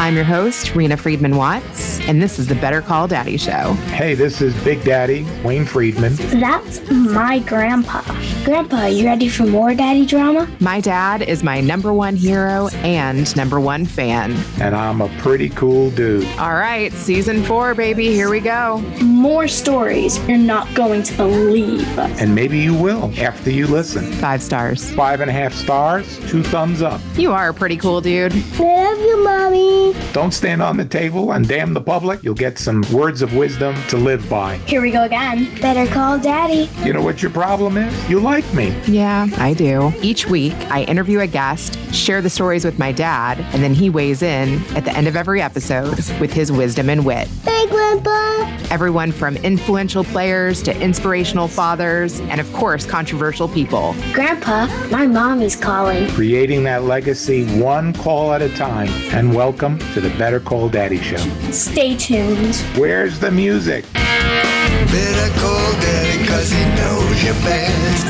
I'm your host, Reena Friedman Watts, and this is the Better Call Daddy Show. Hey, this is Big Daddy, Wayne Friedman. That's my grandpa. Grandpa, you ready for more daddy drama? My dad is my number one hero and number one fan. And I'm a pretty cool dude. All right, season 4, baby, here we go. More stories you're not going to believe. And maybe you will after you listen. 5 stars. 5.5 stars, 2 thumbs up. You are a pretty cool dude. I love you, Mommy. Don't stand on the table and damn the public. You'll get some words of wisdom to live by. Here we go again. Better call Daddy. You know what your problem is? You like me. Yeah, I do. Each week, I interview a guest, share the stories with my dad, and then he weighs in at the end of every episode with his wisdom and wit. Hey, Grandpa. Everyone from influential players to inspirational fathers, and of course, controversial people. Grandpa, my mom is calling. Creating that legacy one call at a time. And welcome to the Better Call Daddy Show. Stay tuned. Where's the music? Better call Daddy 'cause he knows you best.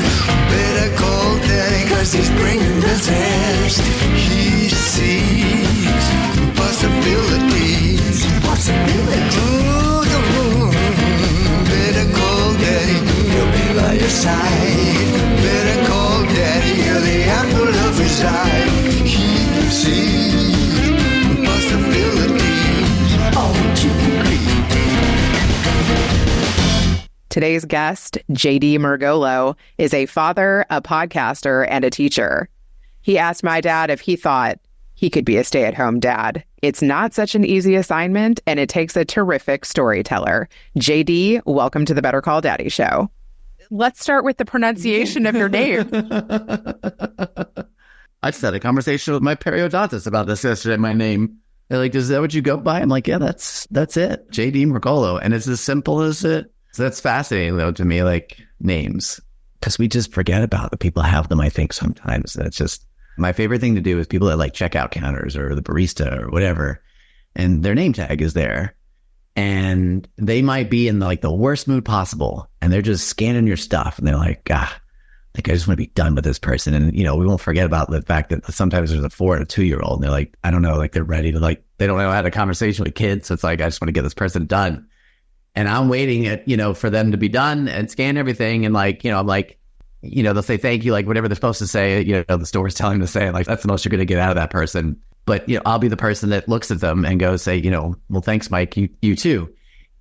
Better call Daddy 'cause he's bringing the test. He sees possibilities. Ooh, better call Daddy, he'll be by your side. Better call Daddy, you're the apple of his eye. He sees possibilities. Oh, you Today's guest, JD Murgolo, is a father, a podcaster, and a teacher. He asked my dad if he thought he could be a stay-at-home dad. It's not such an easy assignment, and it takes a terrific storyteller. JD, welcome to the Better Call Daddy Show. Let's start with the pronunciation of your name. I just had a conversation with my periodontist about this yesterday, my name. They're like, is that what you go by? I'm like, yeah, that's it. JD Murgolo. And it's as simple as it. So that's fascinating, though, to me, like names, because we just forget about the people have them, I think, sometimes. That's just my favorite thing to do is people that like checkout counters or the barista or whatever, and their name tag is there. And they might be in like the worst mood possible. And they're just scanning your stuff. And they're like, I think I just want to be done with this person. And, you know, we won't forget about the fact that sometimes there's a 4 and a 2-year-old. And they're like, I don't know, like they're ready to like, they don't know how to have a conversation with kids. So it's like, I just want to get this person done. And I'm waiting at, you know, for them to be done and scan everything. And like, you know, I'm like, you know, they'll say thank you, like whatever they're supposed to say, you know, the store's telling them to say, like, that's the most you're going to get out of that person. But, you know, I'll be the person that looks at them and goes, say, you know, well, thanks, Mike, you too.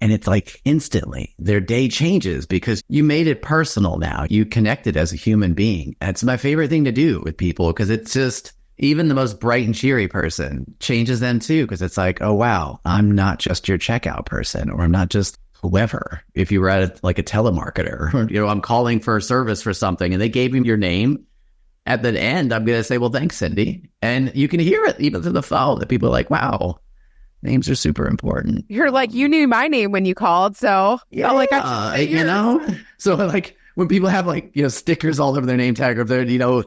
And it's like instantly their day changes because you made it personal now. You connected as a human being. And it's my favorite thing to do with people because it's just, even the most bright and cheery person changes them too. Because it's like, oh, wow, I'm not just your checkout person, or I'm not just whoever. If you were at like a telemarketer, or, you know, I'm calling for a service for something and they gave me your name, at the end, I'm going to say, well, thanks, Cindy. And you can hear it even through the phone that people are like, wow, names are super important. You're like, you knew my name when you called. So yeah, like I should say you know, so like when people have like, you know, stickers all over their name tag, or if they're, you know,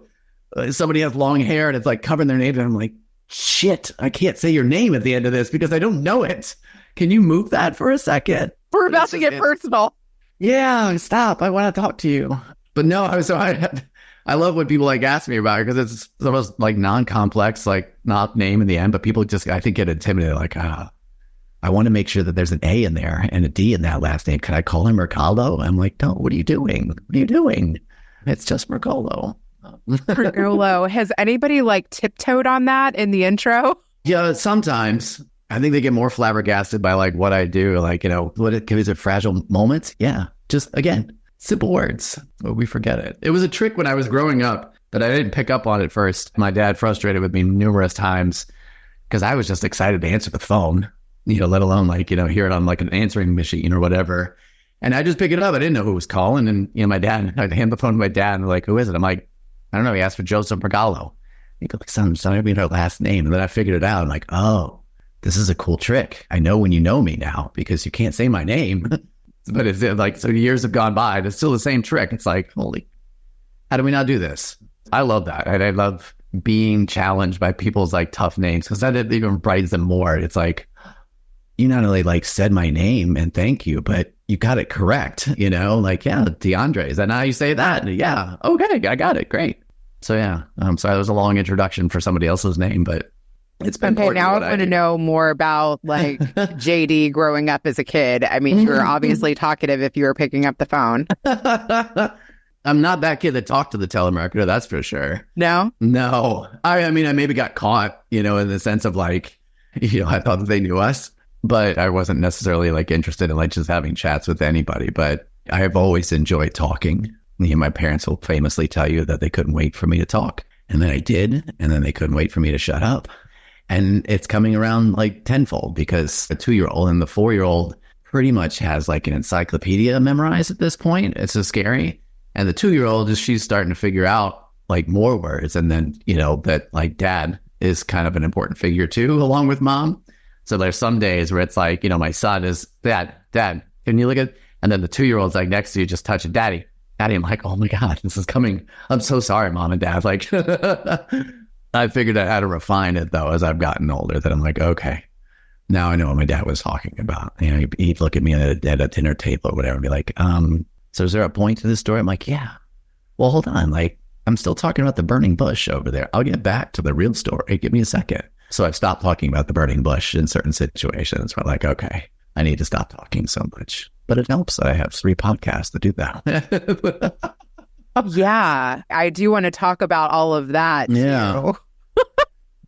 somebody has long hair and it's like covering their name, and I'm like, shit, I can't say your name at the end of this because I don't know it. Can you move that for a second? We're about to get personal. Yeah, stop. I want to talk to you. But no, I love when people like ask me about it because it's the most like non-complex, like not name in the end, but people just, I think, get intimidated. Like, I want to make sure that there's an A in there and a D in that last name. Can I call him Murgolo? I'm like, no, what are you doing? What are you doing? It's just Murgolo. Murgolo. Has anybody like tiptoed on that in the intro? Yeah, sometimes. I think they get more flabbergasted by like what I do. Like, you know, is it fragile moments? Yeah. Just again, simple words. But we forget it. It was a trick when I was growing up that I didn't pick up on at first. My dad frustrated with me numerous times because I was just excited to answer the phone, you know, let alone like, you know, hear it on like an answering machine or whatever. And I just pick it up. I didn't know who was calling. And, you know, my dad, I'd hand the phone to my dad and they're like, who is it? I'm like, I don't know. He asked for Joseph Murgolo. He goes, like, son, I mean her last name. And then I figured it out. I'm like, oh, this is a cool trick. I know when you know me now because you can't say my name. But it's like, so years have gone by. It's still the same trick. It's like, holy, how do we not do this? I love that. I love being challenged by people's like tough names because that even brightens them more. It's like, you not only like said my name and thank you, but you got it correct, you know, like, yeah, DeAndre, is that how you say that? Yeah. Okay. I got it. Great. So yeah, sorry, that was a long introduction for somebody else's name, but It's been Okay, important now I what want to do. know more about like JD growing up as a kid. I mean, you were obviously talkative if you were picking up the phone. I'm not that kid that talked to the telemarketer, that's for sure. No? No. I mean, I maybe got caught, in the sense of like, I thought that they knew us, but I wasn't necessarily like interested in like just having chats with anybody. But I have always enjoyed talking. My parents will famously tell you that they couldn't wait for me to talk. And then I did. And then they couldn't wait for me to shut up. And it's coming around like tenfold because a 2-year-old and the 4-year-old pretty much has like an encyclopedia memorized at this point. It's so scary. And the 2-year-old she's starting to figure out like more words. And then, that like dad is kind of an important figure too, along with mom. So there's some days where it's like, my son is dad, can you look at, and then the 2-year-old's like next to you, just touching daddy. I'm like, oh my God, this is coming. I'm so sorry, mom and dad. Like, I figured out how to refine it though, as I've gotten older, that I'm like, okay, now I know what my dad was talking about. He'd look at me at a dinner table or whatever and be like, so is there a point to this story? I'm like, yeah. Well, hold on. Like, I'm still talking about the burning bush over there. I'll get back to the real story. Give me a second. So I've stopped talking about the burning bush in certain situations where I'm like, okay, I need to stop talking so much. But it helps that I have 3 podcasts to do that. Yeah, I do want to talk about all of that. Yeah.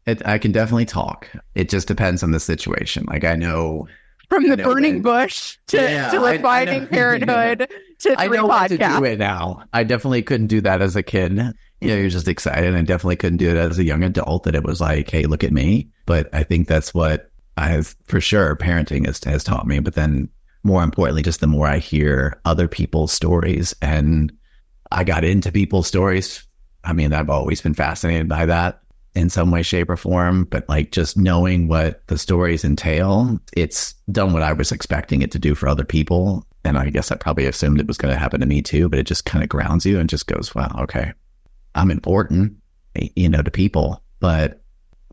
Too. I can definitely talk. It just depends on the situation. Like I know... From the burning bush to refining parenthood to 3 I know what to do podcasts. it now. I definitely couldn't do that as a kid. You're just excited. I definitely couldn't do it as a young adult that it was like, hey, look at me. But I think that's what for sure, parenting has taught me. But then more importantly, just the more I hear other people's stories and I got into people's stories. I mean, I've always been fascinated by that in some way, shape, or form. But like just knowing what the stories entail, it's done what I was expecting it to do for other people. And I guess I probably assumed it was going to happen to me too, but it just kind of grounds you and just goes, wow, okay, I'm important, to people, but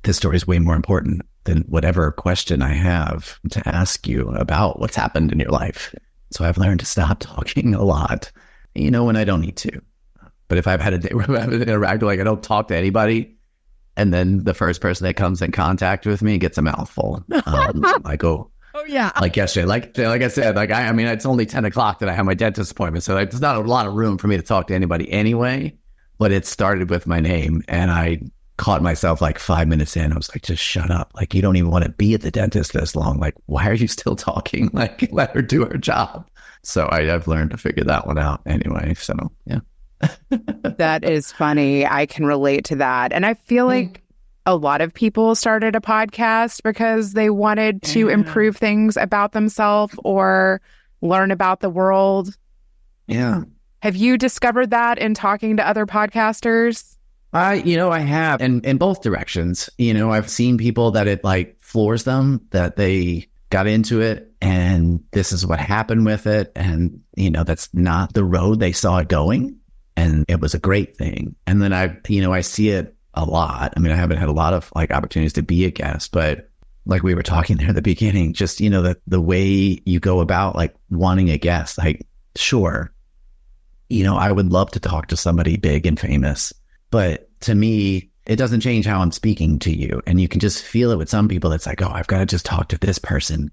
this story is way more important than whatever question I have to ask you about what's happened in your life. So I've learned to stop talking a lot, when I don't need to. But if I've had a day where I've interacted, like I don't talk to anybody, and then the first person that comes in contact with me gets a mouthful. I go, Oh, yeah. like yesterday, like I said, like I mean, it's only 10 o'clock that I have my dentist appointment. So like, there's not a lot of room for me to talk to anybody anyway, but it started with my name and I caught myself like 5 minutes in. I was like, just shut up. Like, you don't even want to be at the dentist this long. Like, why are you still talking? Like, let her do her job. So I've learned to figure that one out anyway. So, yeah. That is funny. I can relate to that. And I feel like a lot of people started a podcast because they wanted to improve things about themselves or learn about the world. Yeah. Have you discovered that in talking to other podcasters? I have in both directions. I've seen people that it like floors them, that they got into it and this is what happened with it. And, that's not the road they saw it going. And it was a great thing. And then I see it a lot. I mean, I haven't had a lot of like opportunities to be a guest, but like we were talking there at the beginning, just, that the way you go about like wanting a guest, like, sure, I would love to talk to somebody big and famous, but to me, it doesn't change how I'm speaking to you. And you can just feel it with some people. It's like, oh, I've got to just talk to this person.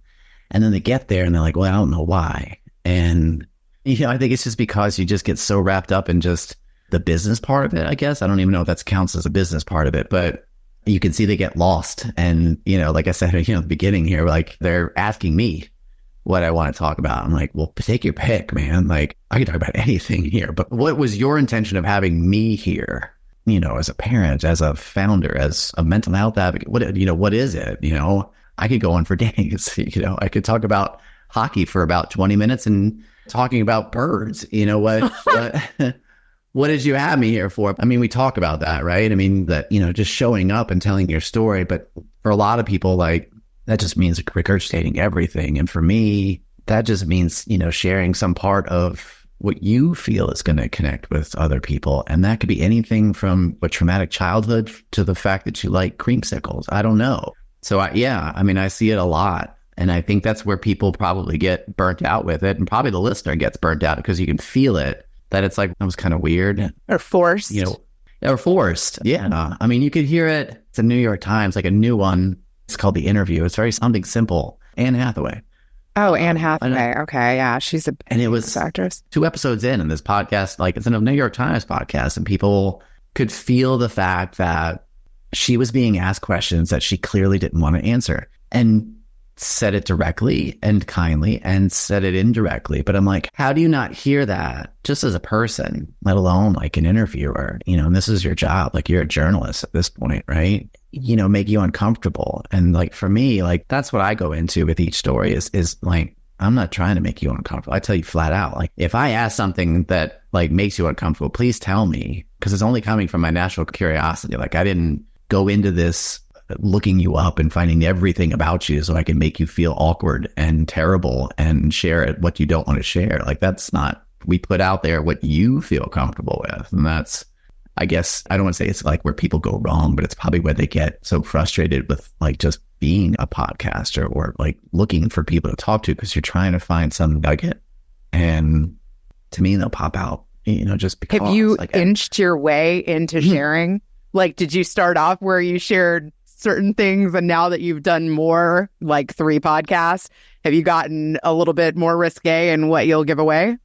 And then they get there and they're like, well, I don't know why. And I think it's just because you just get so wrapped up in just the business part of it, I guess. I don't even know if that counts as a business part of it, but you can see they get lost. And, like I said, at the beginning here, like they're asking me what I want to talk about. I'm like, well, take your pick, man. Like I can talk about anything here, but what was your intention of having me here? As a parent, as a founder, as a mental health advocate, what is it? I could go on for days. I could talk about hockey for about 20 minutes and talking about birds. What did you have me here for? I mean, we talk about that, right? I mean, that, just showing up and telling your story. But for a lot of people, like, that just means regurgitating everything. And for me, that just means, sharing some part of what you feel is going to connect with other people. And that could be anything from a traumatic childhood to the fact that you like creamsicles. I don't know. So I see it a lot. And I think that's where people probably get burnt out with it. And probably the listener gets burnt out because you can feel it, that it's like, that was kind of weird. Or forced. Or forced. Yeah. I mean, you could hear it. It's a New York Times, like a new one. It's called The Interview. It's very something simple. Anne Hathaway. Oh, Anne Hathaway. Okay. Yeah. She's a and it was actress. 2 episodes in this podcast, like it's a New York Times podcast, and people could feel the fact that she was being asked questions that she clearly didn't want to answer, and said it directly and kindly and said it indirectly. But I'm like, how do you not hear that just as a person, let alone like an interviewer, and this is your job. Like, you're a journalist at this point, right? Make you uncomfortable. And like, for me, like, that's what I go into with each story is like, I'm not trying to make you uncomfortable. I tell you flat out, like, if I ask something that like makes you uncomfortable, please tell me, because it's only coming from my natural curiosity. Like, I didn't go into this looking you up and finding everything about you so I can make you feel awkward and terrible and share what you don't want to share. Like, that's not, we put out there what you feel comfortable with. And that's, I guess, I don't want to say it's like where people go wrong, but it's probably where they get so frustrated with like just being a podcaster or like looking for people to talk to, because you're trying to find some nugget. And to me, they'll pop out, just because. Have you inched your way into sharing? Like, did you start off where you shared certain things, and now that you've done more, like 3 podcasts, have you gotten a little bit more risque in what you'll give away?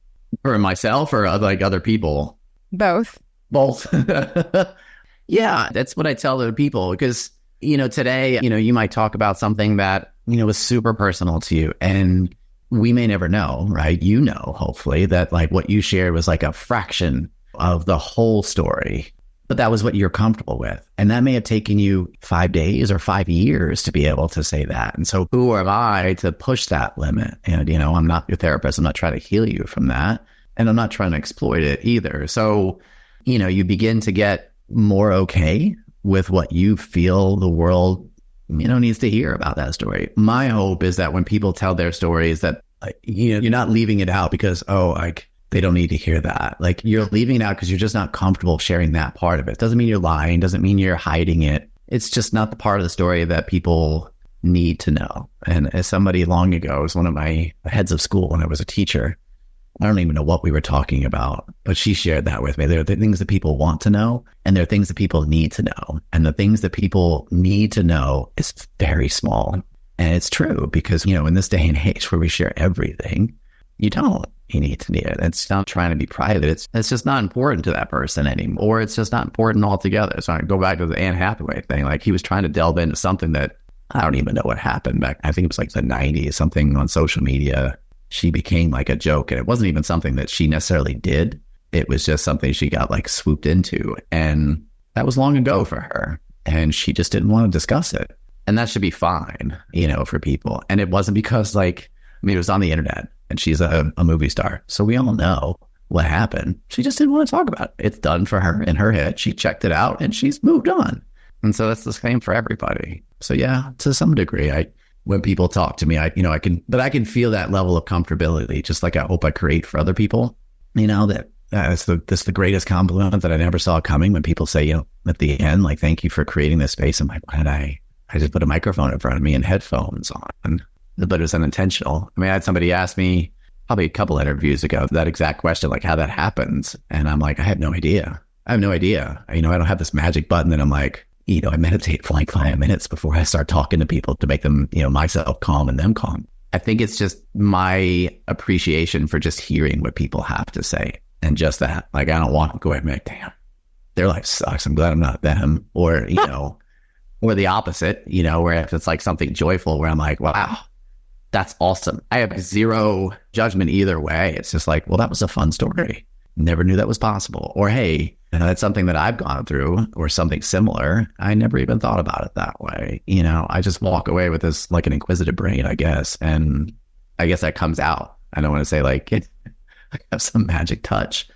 For myself or like other people? Both. Yeah, that's what I tell other people, because today you might talk about something that was super personal to you, and we may never know, right? Hopefully that like what you shared was like a fraction of the whole story. But that was what you're comfortable with. And that may have taken you 5 days or 5 years to be able to say that. And so who am I to push that limit? And, I'm not your therapist. I'm not trying to heal you from that. And I'm not trying to exploit it either. So, you begin to get more okay with what you feel the world, needs to hear about that story. My hope is that when people tell their stories that, you're not leaving it out because, they don't need to hear that. Like, you're leaving it out because you're just not comfortable sharing that part of it. Doesn't mean you're lying. Doesn't mean you're hiding it. It's just not the part of the story that people need to know. And as somebody long ago, was one of my heads of school when I was a teacher. I don't even know what we were talking about, but she shared that with me. There are the things that people want to know, and there are things that people need to know. And the things that people need to know is very small. And it's true because, in this day and age where we share everything, you don't. You need to need it. It's not trying to be private. It's just not important to that person anymore. Or it's just not important altogether. So I go back to the Anne Hathaway thing. Like, he was trying to delve into something that I don't even know what happened back. I think it was like the 90s, something on social media. She became like a joke, and it wasn't even something that she necessarily did. It was just something she got like swooped into. And that was long ago for her. And she just didn't want to discuss it. And that should be fine, for people. And it wasn't because it was on the internet. And she's a movie star. So we all know what happened. She just didn't want to talk about it. It's done for her in her head. She checked it out and she's moved on. And so that's the same for everybody. So yeah, to some degree, when people talk to me, I can feel that level of comfortability, just like I hope I create for other people. That's the greatest compliment that I never saw coming, when people say, at the end, like, thank you for creating this space. I'm like, why did I just put a microphone in front of me and headphones on? But it was unintentional. I had somebody ask me probably a couple interviews ago that exact question, like how that happens. And I'm like, I have no idea. I don't have this magic button that I'm like, I meditate for like 5 minutes before I start talking to people to make them, myself calm and them calm. I think it's just my appreciation for just hearing what people have to say. And just that, like, I don't want to go ahead and be like, damn, their life sucks. I'm glad I'm not them. Or, or the opposite, where if it's like something joyful where I'm like, wow, that's awesome. I have zero judgment either way. It's just like, well, that was a fun story. Never knew that was possible. Or, hey, that's something that I've gone through, or something similar. I never even thought about it that way. I just walk away with this, like, an inquisitive brain, I guess. And I guess that comes out. I don't want to say like I have some magic touch,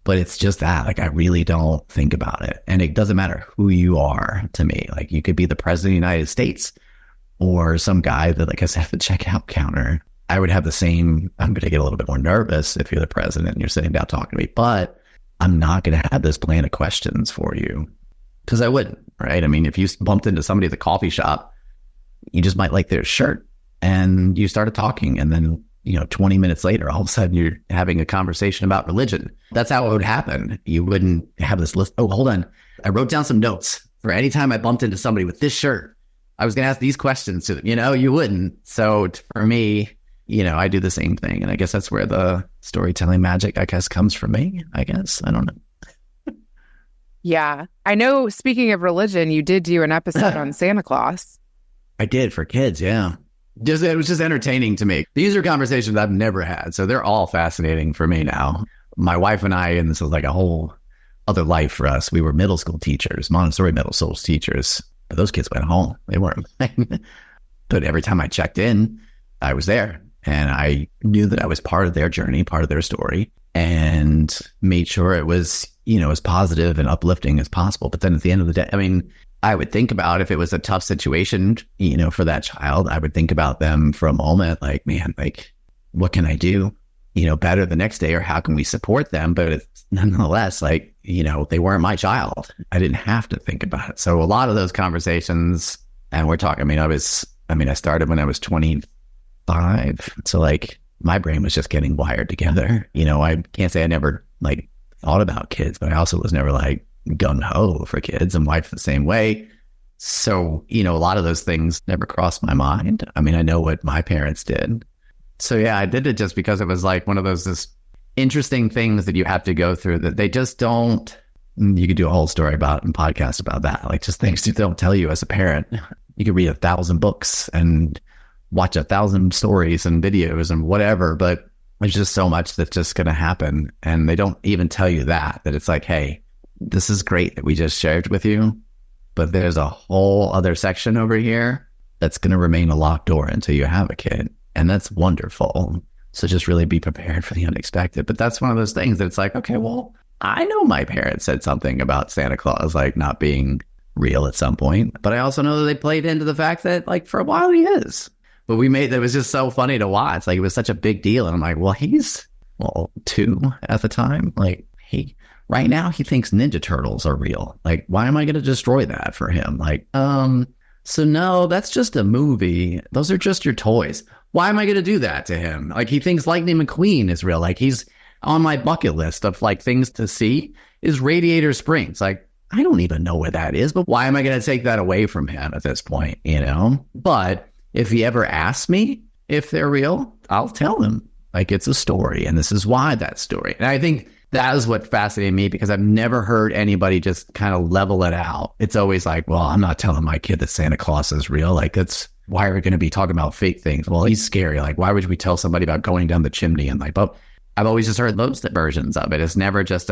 but it's just that, like, I really don't think about it. And it doesn't matter who you are to me. Like, you could be the president of the United States, or some guy that, like I said, at the checkout counter. I would have the same. I'm going to get a little bit more nervous if you're the president and you're sitting down talking to me, but I'm not going to have this plan of questions for you, because I wouldn't, right? If you bumped into somebody at the coffee shop, you just might like their shirt, and you started talking, and then 20 minutes later, all of a sudden you're having a conversation about religion. That's how it would happen. You wouldn't have this list. Oh, hold on. I wrote down some notes for any time I bumped into somebody with this shirt. I was going to ask these questions to them. You wouldn't. So for me, I do the same thing. And I guess that's where the storytelling magic, I guess, comes from me. I guess. I don't know. Yeah. I know, speaking of religion, you did do an episode on Santa Claus. I did for kids. Yeah. It was just entertaining to me. These are conversations I've never had. So they're all fascinating for me now. My wife and I, and this is like a whole other life for us. We were middle school teachers, Montessori middle school teachers. But those kids went home. They weren't. But every time I checked in, I was there. And I knew that I was part of their journey, part of their story, and made sure it was, as positive and uplifting as possible. But then at the end of the day, I would think about if it was a tough situation, for that child, I would think about them for a moment, like, man, like, what can I do, better the next day, or how can we support them? But it's nonetheless, like, they weren't my child. I didn't have to think about it. So a lot of those conversations, and we're talking, I started when I was 25. So like my brain was just getting wired together. I can't say I never like thought about kids, but I also was never like gung-ho for kids, and wife the same way. So, a lot of those things never crossed my mind. I know what my parents did. So yeah, I did it just because it was like one of those just interesting things that you have to go through that they just don't, you could do a whole story about and podcast about that. Like just things they don't tell you as a parent. You could read 1,000 books and watch 1,000 stories and videos and whatever, but there's just so much that's just going to happen. And they don't even tell you that it's like, hey, this is great that we just shared with you, but there's a whole other section over here that's going to remain a locked door until you have a kid. And that's wonderful. So just really be prepared for the unexpected. But that's one of those things that it's like, okay, well, I know my parents said something about Santa Claus, like not being real at some point, but I also know that they played into the fact that like for a while he is. But it was just so funny to watch. Like it was such a big deal. And I'm like, well, he's 2 at the time. Like right now he thinks Ninja Turtles are real. Like, why am I going to destroy that for him? Like, so no, that's just a movie. Those are just your toys. Why am I going to do that to him? Like he thinks Lightning McQueen is real. Like he's on my bucket list of like things to see is Radiator Springs. Like, I don't even know where that is, but why am I going to take that away from him at this point? But if he ever asks me if they're real, I'll tell him like it's a story and this is why that story. And I think that is what fascinated me because I've never heard anybody just kind of level it out. It's always like, well, I'm not telling my kid that Santa Claus is real. Like why are we going to be talking about fake things? Well, he's scary. Like, why would we tell somebody about going down the chimney? And like, but I've always just heard those versions of it. It's never just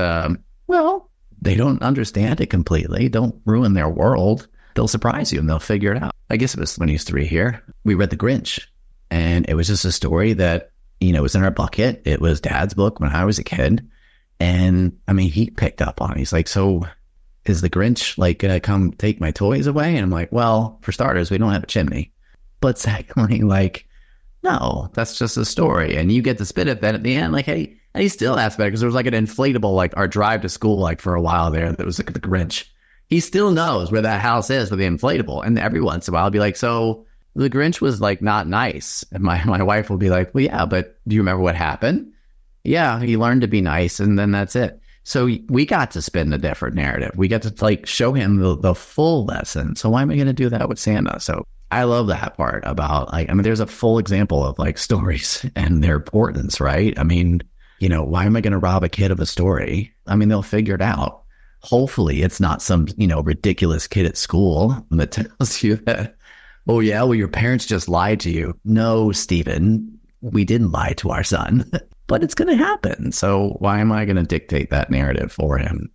well, they don't understand it completely. Don't ruin their world. They'll surprise you and they'll figure it out. I guess it was when he was 3 here. We read The Grinch and it was just a story that, was in our bucket. It was Dad's book when I was a kid. And he picked up on it. He's like, so is the Grinch like going to come take my toys away? And I'm like, well, for starters, we don't have a chimney. But secondly, like, no, that's just a story. And you get to spit it then at the end, like, hey, and he still asked about it because there was like an inflatable, like our drive to school, like for a while there, that was like the Grinch. He still knows where that house is with the inflatable. And every once in a while, I'll be like, so the Grinch was like not nice. And my wife will be like, well, yeah, but do you remember what happened? Yeah, he learned to be nice. And then that's it. So we got to spin a different narrative. We got to like show him the full lesson. So why am I going to do that with Santa? So I love that part about like, there's a full example of like stories and their importance, right? Why am I going to rob a kid of a story? They'll figure it out. Hopefully it's not some, ridiculous kid at school that tells you that, oh yeah, well, your parents just lied to you. No, Stephen, we didn't lie to our son, but it's going to happen. So why am I going to dictate that narrative for him?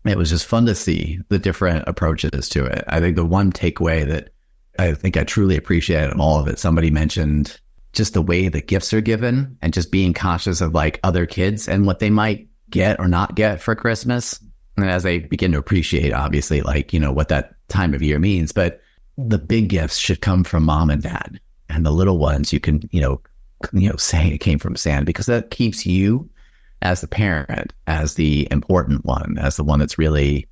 It was just fun to see the different approaches to it. I think the one takeaway that I think I truly appreciated in all of it, somebody mentioned just the way the gifts are given and just being conscious of like other kids and what they might get or not get for Christmas. And as they begin to appreciate, obviously, like, what that time of year means, but the big gifts should come from mom and dad, and the little ones you can, say it came from Santa, because that keeps you as the parent, as the important one, as the one that's really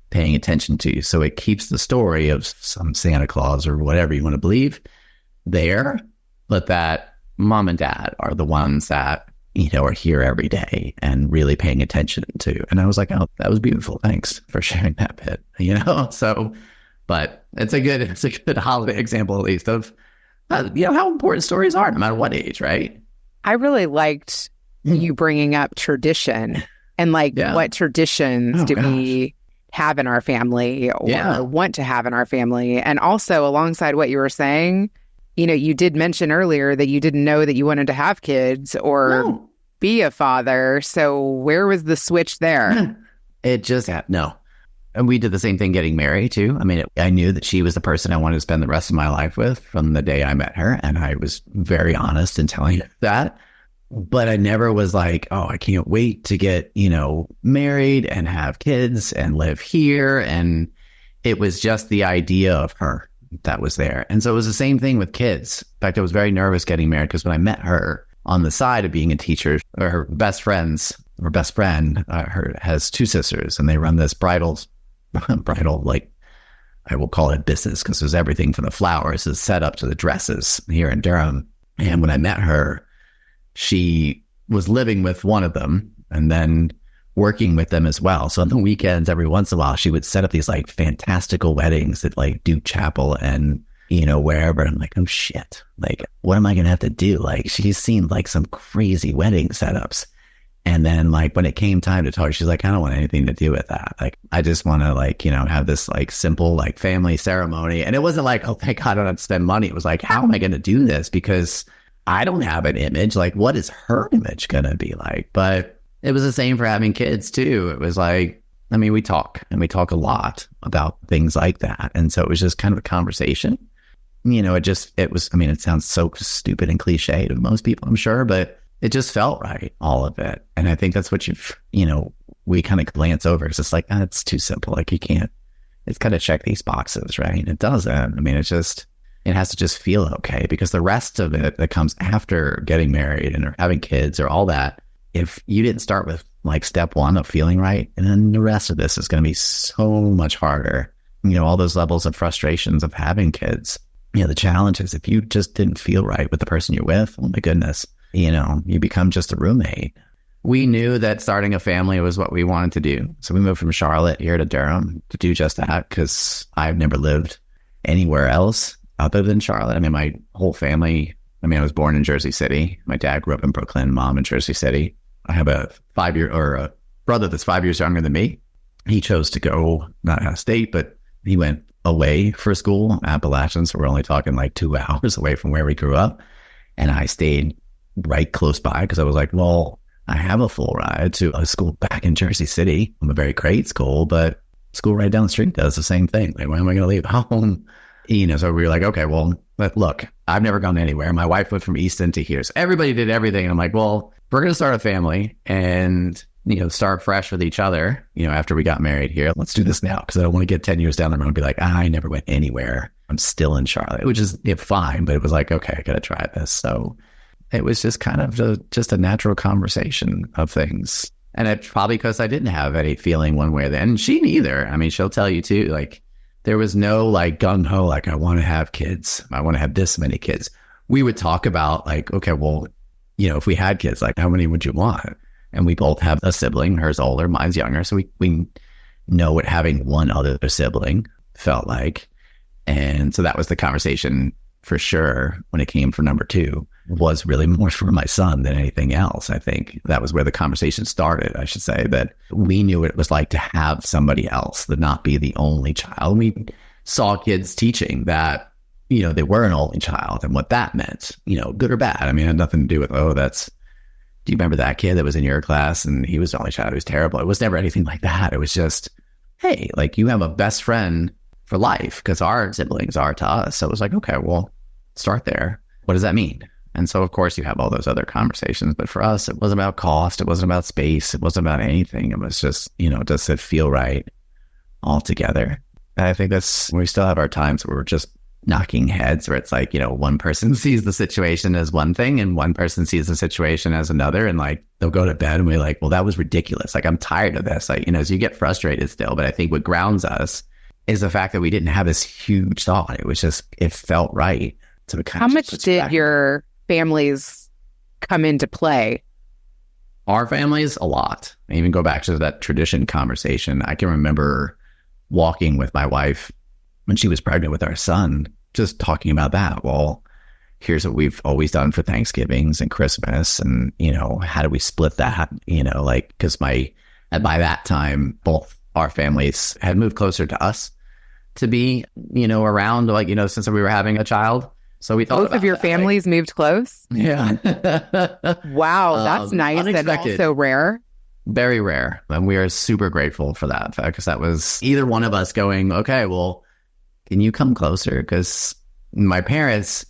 paying attention to you. So it keeps the story of some Santa Claus or whatever you want to believe there, but that mom and dad are the ones that, are here every day and really paying attention to. And I was like, oh, that was beautiful. Thanks for sharing that bit, So, but it's a good holiday example, at least, of, how important stories are, no matter what age, right? I really liked you bringing up tradition and what traditions we have in our family or want to have in our family. And also alongside what you were saying, you did mention earlier that you didn't know that you wanted to have kids or be a father. So where was the switch there? It just no. And we did the same thing getting married too. I mean, I knew that she was the person I wanted to spend the rest of my life with from the day I met her. And I was very honest in telling her that. But I never was like, oh, I can't wait to get, married and have kids and live here. And it was just the idea of her that was there. And so it was the same thing with kids. In fact, I was very nervous getting married because when I met her on the side of being a teacher, her best friend has 2 sisters, and they run this bridal, like I will call it business because there's everything from the flowers is set up to the dresses here in Durham. And when I met her, she was living with one of them and then working with them as well. So on the weekends, every once in a while, she would set up these like fantastical weddings at like Duke Chapel and, wherever. And I'm like, oh shit, like, what am I going to have to do? Like, she's seen like some crazy wedding setups. And then like when it came time to talk, she's like, I don't want anything to do with that. Like, I just want to like, have this like simple like family ceremony. And it wasn't like, oh, thank God I don't have to spend money. It was like, how am I going to do this? Because I don't have an image. Like, what is her image going to be like? But it was the same for having kids too. It was like, we talk a lot about things like that. And so it was just kind of a conversation. It sounds so stupid and cliche to most people, I'm sure, but it just felt right, all of it. And I think that's what we kind of glance over. It's just like, it's too simple. Like, it's got to check these boxes, right? It doesn't. It has to just feel okay, because the rest of it that comes after getting married and having kids or all that, if you didn't start with like step 1 of feeling right, and then the rest of this is going to be so much harder. All those levels of frustrations of having kids, the challenge is if you just didn't feel right with the person you're with, oh my goodness, you become just a roommate. We knew that starting a family was what we wanted to do. So we moved from Charlotte here to Durham to do just that, because I've never lived anywhere else other than Charlotte. My whole family, I was born in Jersey City. My dad grew up in Brooklyn, mom in Jersey City. I have a brother that's 5 years younger than me. He chose to go not out of state, but he went away for school, Appalachian. So we're only talking like 2 hours away from where we grew up. And I stayed right close by because I was like, well, I have a full ride to a school back in Jersey City. I'm a very great school, but school right down the street does the same thing. Like, when am I going to leave home? So we were like, okay, well, look, I've never gone anywhere. My wife went from Easton to here. So everybody did everything. And I'm like, well, we're going to start a family and, start fresh with each other, after we got married here. Let's do this now, because I don't want to get 10 years down the road and be like, I never went anywhere. I'm still in Charlotte, which is fine. But it was like, okay, I got to try this. So it was just kind of just a natural conversation of things. And it's probably because I didn't have any feeling one way or the other. And she neither. She'll tell you too, like, there was no like gung-ho, like, I want to have kids. I want to have this many kids. We would talk about like, okay, well, if we had kids, like, how many would you want? And we both have a sibling. Hers older, mine's younger. So we know what having one other sibling felt like. And so that was the conversation for sure when it came for number 2, was really more for my son than anything else. I think that was where the conversation started, I should say, that we knew what it was like to have somebody else, to not be the only child. We saw kids teaching that, they were an only child and what that meant, good or bad. It had nothing to do with, do you remember that kid that was in your class and he was the only child who was terrible? It was never anything like that. It was just, hey, like, you have a best friend for life, because our siblings are to us. So it was like, okay, well, start there. What does that mean? And so, of course, you have all those other conversations. But for us, it wasn't about cost. It wasn't about space. It wasn't about anything. It was just, does it feel right all together? And I think we still have our times where we're just knocking heads, where it's like, one person sees the situation as one thing and one person sees the situation as another. And like, they'll go to bed and we're like, well, that was ridiculous. Like, I'm tired of this. Like, so you get frustrated still. But I think what grounds us is the fact that we didn't have this huge thought. It was just, it felt right. So how much did your families come into play? Our families, a lot. I even go back to that tradition conversation. I can remember walking with my wife when she was pregnant with our son, just talking about that. Well, here's what we've always done for Thanksgivings and Christmas. And, how do we split that? Because by that time, both our families had moved closer to us to be, around, since we were having a child. So we thought both of your families moved close? Yeah. Wow, that's nice unexpected. and also rare. Very rare. And we are super grateful for that fact, because that was either one of us going, okay, well, can you come closer? Because my parents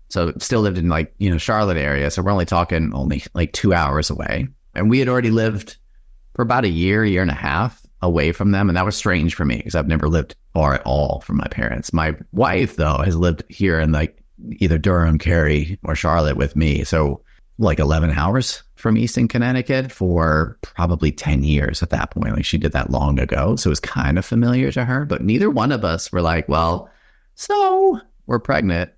still lived in Charlotte area. So we're only talking 2 hours away. And we had already lived for about a year and a half away from them. And that was strange for me because I've never lived far at all from my parents. My wife, though, has lived here in either Durham, Cary, or Charlotte with me. So 11 hours from Easton, Connecticut for probably 10 years at that point. She did that long ago. So it was kind of familiar to her, but neither one of us were like, well, so we're pregnant.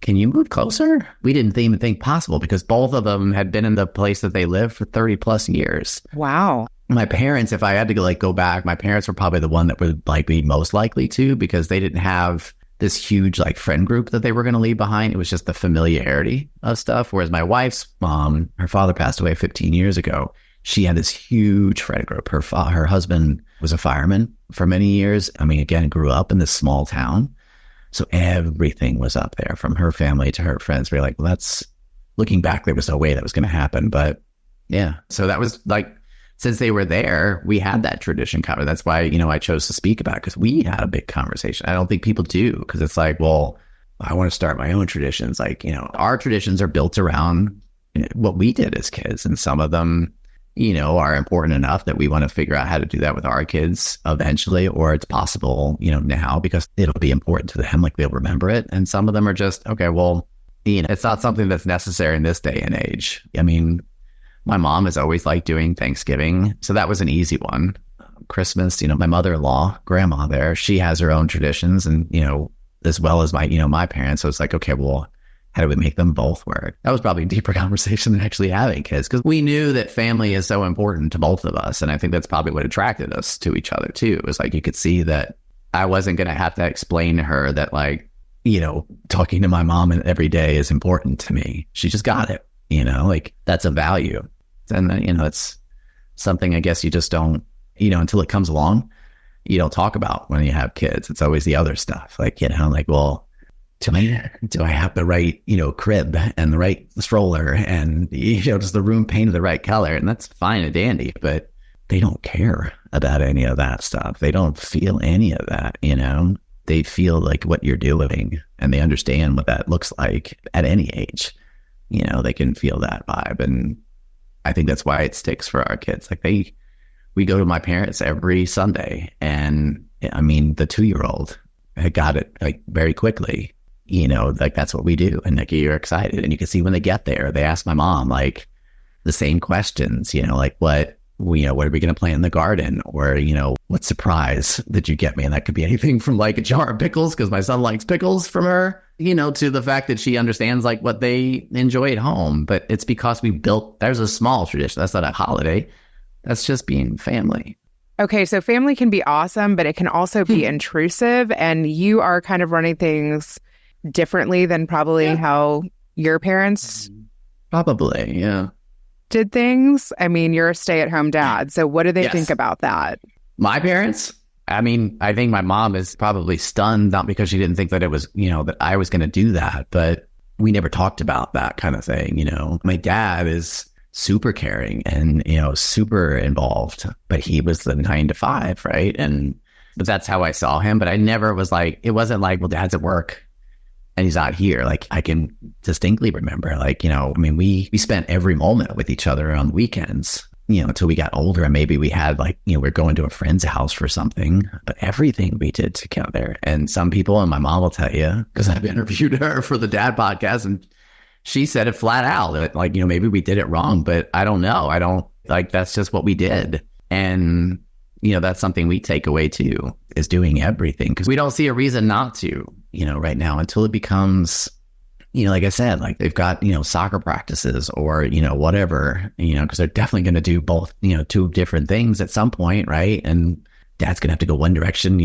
Can you move closer? We didn't even think possible because both of them had been in the place that they lived for 30 plus years. Wow. My parents, if I had to go back, my parents were probably the one that would be most likely to, because they didn't have this huge friend group that they were going to leave behind. It was just the familiarity of stuff. Whereas my wife's mom, her father passed away 15 years ago. She had this huge friend group. Her husband was a fireman for many years. Again, grew up in this small town. So everything was up there, from her family to her friends. We were like, well, looking back, there was no way that was going to happen. But yeah, so that was since they were there, we had that tradition covered. That's why, I chose to speak about it, because we had a big conversation. I don't think people do, because it's well, I want to start my own traditions. Our traditions are built around what we did as kids. And some of them, are important enough that we want to figure out how to do that with our kids eventually, or it's possible, now, because it'll be important to them, they'll remember it. And some of them are just, okay, well, it's not something that's necessary in this day and age. My mom has always liked doing Thanksgiving, so that was an easy one. Christmas, my mother-in-law, grandma there, she has her own traditions, and, as well as my parents. So it's okay, well, how do we make them both work? That was probably a deeper conversation than actually having kids, because we knew that family is so important to both of us. And I think that's probably what attracted us to each other too. It was you could see that I wasn't going to have to explain to her that talking to my mom every day is important to me. She just got it, that's a value. And then, it's something I guess you just don't, until it comes along, you don't talk about when you have kids. It's always the other stuff. Well, do I have the right, crib and the right stroller and, does the room painted the right color? And that's fine and dandy, but they don't care about any of that stuff. They don't feel any of that, They feel what you're doing, and they understand what that looks like at any age. They can feel that vibe. And I think that's why it sticks for our kids. We go to my parents every Sunday, and the 2-year-old had got it very quickly. That's what we do. And you're excited, and you can see when they get there, they ask my mom the same questions, what are we going to plant in the garden? Or, what surprise did you get me? And that could be anything from a jar of pickles, because my son likes pickles, from her, to the fact that she understands what they enjoy at home. But it's because there's a small tradition. That's not a holiday. That's just being family. Okay, so family can be awesome, but it can also be intrusive. And you are kind of running things differently than probably how your parents probably, yeah, did things. You're a stay-at-home dad. So what do they think about that? My parents? I think my mom is probably stunned, not because she didn't think that it was, that I was going to do that, but we never talked about that kind of thing. My dad is super caring and, super involved, but he was the 9 to 5, right? But that's how I saw him. But I never was it wasn't well, dad's at work and he's not here. I can distinctly remember, we spent every moment with each other on weekends, until we got older, and maybe we had we're going to a friend's house for something, but everything we did together. And some people, and my mom will tell you, because I've interviewed her for the Dad podcast, and she said it flat out that maybe we did it wrong, but I don't know. I don't that's just what we did. And, that's something we take away too, is doing everything, because we don't see a reason not to, right now, until it becomes like I said, like they've got, soccer practices or, whatever, because they're definitely going to do both, two different things at some point, right? And dad's going to have to go one direction,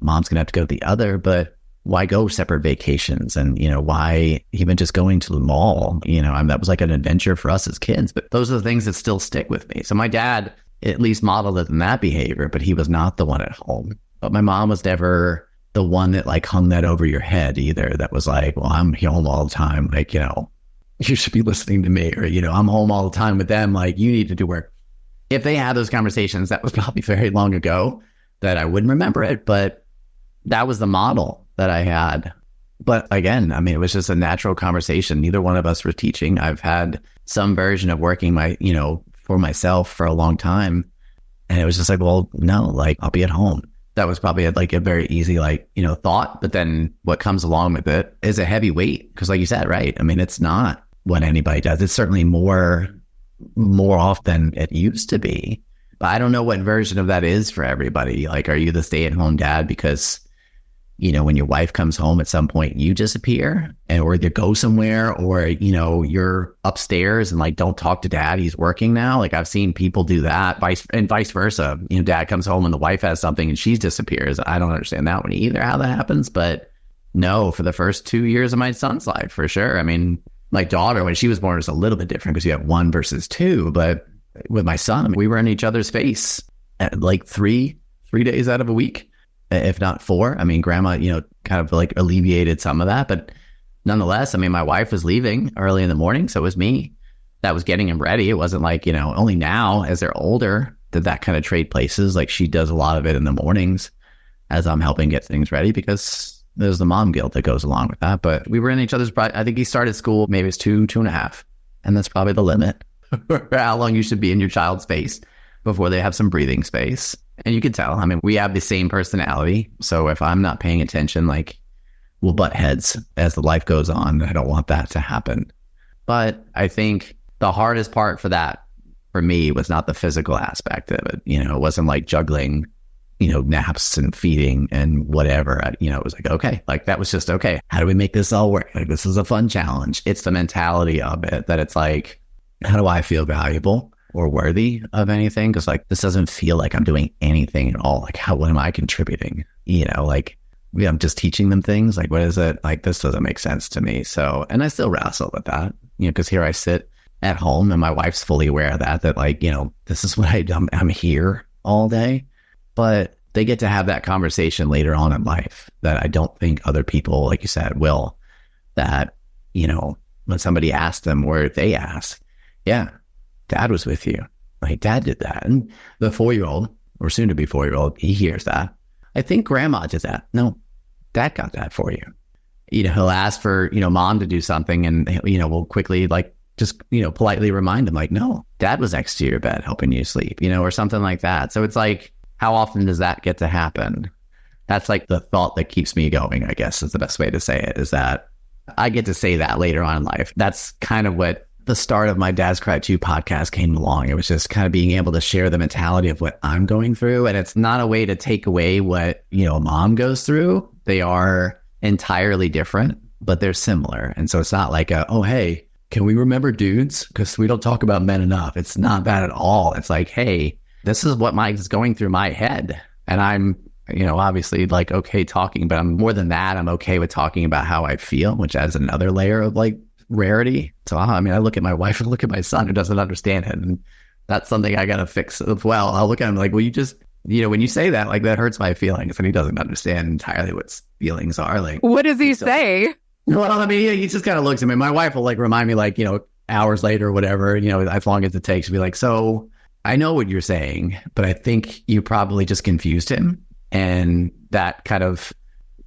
mom's going to have to go the other, but why go separate vacations? And, why even just going to the mall, that was like an adventure for us as kids, but those are the things that still stick with me. So my dad at least modeled it in that behavior, but he was not the one at home. But my mom was never the one that like hung that over your head either. That was like, well, I'm home all the time. Like, you should be listening to me, or, I'm home all the time with them. Like, you need to do work. If they had those conversations, that was probably very long ago that I wouldn't remember it, but that was the model that I had. But again, I mean, it was just a natural conversation. Neither one of us were teaching. I've had some version of working for myself for a long time. And it was just like, well, no, like I'll be at home. That was probably a very easy, thought. But then what comes along with it is a heavy weight. Because like you said, right? I mean, it's not what anybody does. It's certainly more off than it used to be. But I don't know what version of that is for everybody. Like, are you the stay-at-home dad because, when your wife comes home at some point, you disappear or you go somewhere, or, you're upstairs and like, don't talk to dad, he's working now. Like I've seen people do that, vice versa. Dad comes home and the wife has something and she disappears. I don't understand that one either, how that happens. But no, for the first 2 years of my son's life, for sure. I mean, my daughter, when she was born, was a little bit different because you have 1 versus 2. But with my son, we were in each other's face at like three days out of a week, if not 4. I mean, grandma, kind of like alleviated some of that. But nonetheless, I mean, my wife was leaving early in the morning. So it was me that was getting him ready. It wasn't like, only now as they're older did that kind of trade places. Like she does a lot of it in the mornings as I'm helping get things ready, because there's the mom guilt that goes along with that. But we were in each other's, I think he started school, maybe it's 2.5. And that's probably the limit for how long you should be in your child's face before they have some breathing space. And you can tell, I mean, we have the same personality. So if I'm not paying attention, like we'll butt heads as the life goes on. I don't want that to happen. But I think the hardest part for that, for me, was not the physical aspect of it. It wasn't like juggling, naps and feeding and whatever. It was like, okay, like that was just, okay, how do we make this all work? Like, this is a fun challenge. It's the mentality of it that it's like, how do I feel valuable or worthy of anything? Because like, this doesn't feel like I'm doing anything at all. Like, what am I contributing? I'm just teaching them things. Like, what is it? Like, this doesn't make sense to me. So, and I still wrestle with that, because here I sit at home and my wife's fully aware of that like, this is what I'm here all day. But they get to have that conversation later on in life that I don't think other people, like you said, will. That, when somebody asks them, or they ask, yeah, dad was with you. Like, dad did that. And the 4-year-old, or soon to be 4-year-old, he hears that. I think grandma did that. No, dad got that for you. He'll ask for, mom to do something, and, we'll quickly just, politely remind him, like, no, dad was next to your bed helping you sleep, or something like that. So it's like, how often does that get to happen? That's like the thought that keeps me going, I guess is the best way to say it, is that I get to say that later on in life. That's kind of what the start of my Dad's Cry Too podcast came along. It was just kind of being able to share the mentality of what I'm going through. And it's not a way to take away what, mom goes through. They are entirely different, but they're similar. And so it's not like oh, hey, can we remember dudes? Because we don't talk about men enough. It's not that at all. It's like, hey, this is what is going through my head. And I'm, obviously okay talking, but I'm more than that. I'm okay with talking about how I feel, which adds another layer of rarity. So, I look at my wife and look at my son who doesn't understand it. And that's something I got to fix as well. I'll look at him like, well, you just, when you say that, that hurts my feelings. And he doesn't understand entirely what feelings are. Like, what does he say? Well, he just kind of looks at me. My wife will remind me hours later or whatever, as long as it takes. She'll be like, so I know what you're saying, but I think you probably just confused him. And that kind of,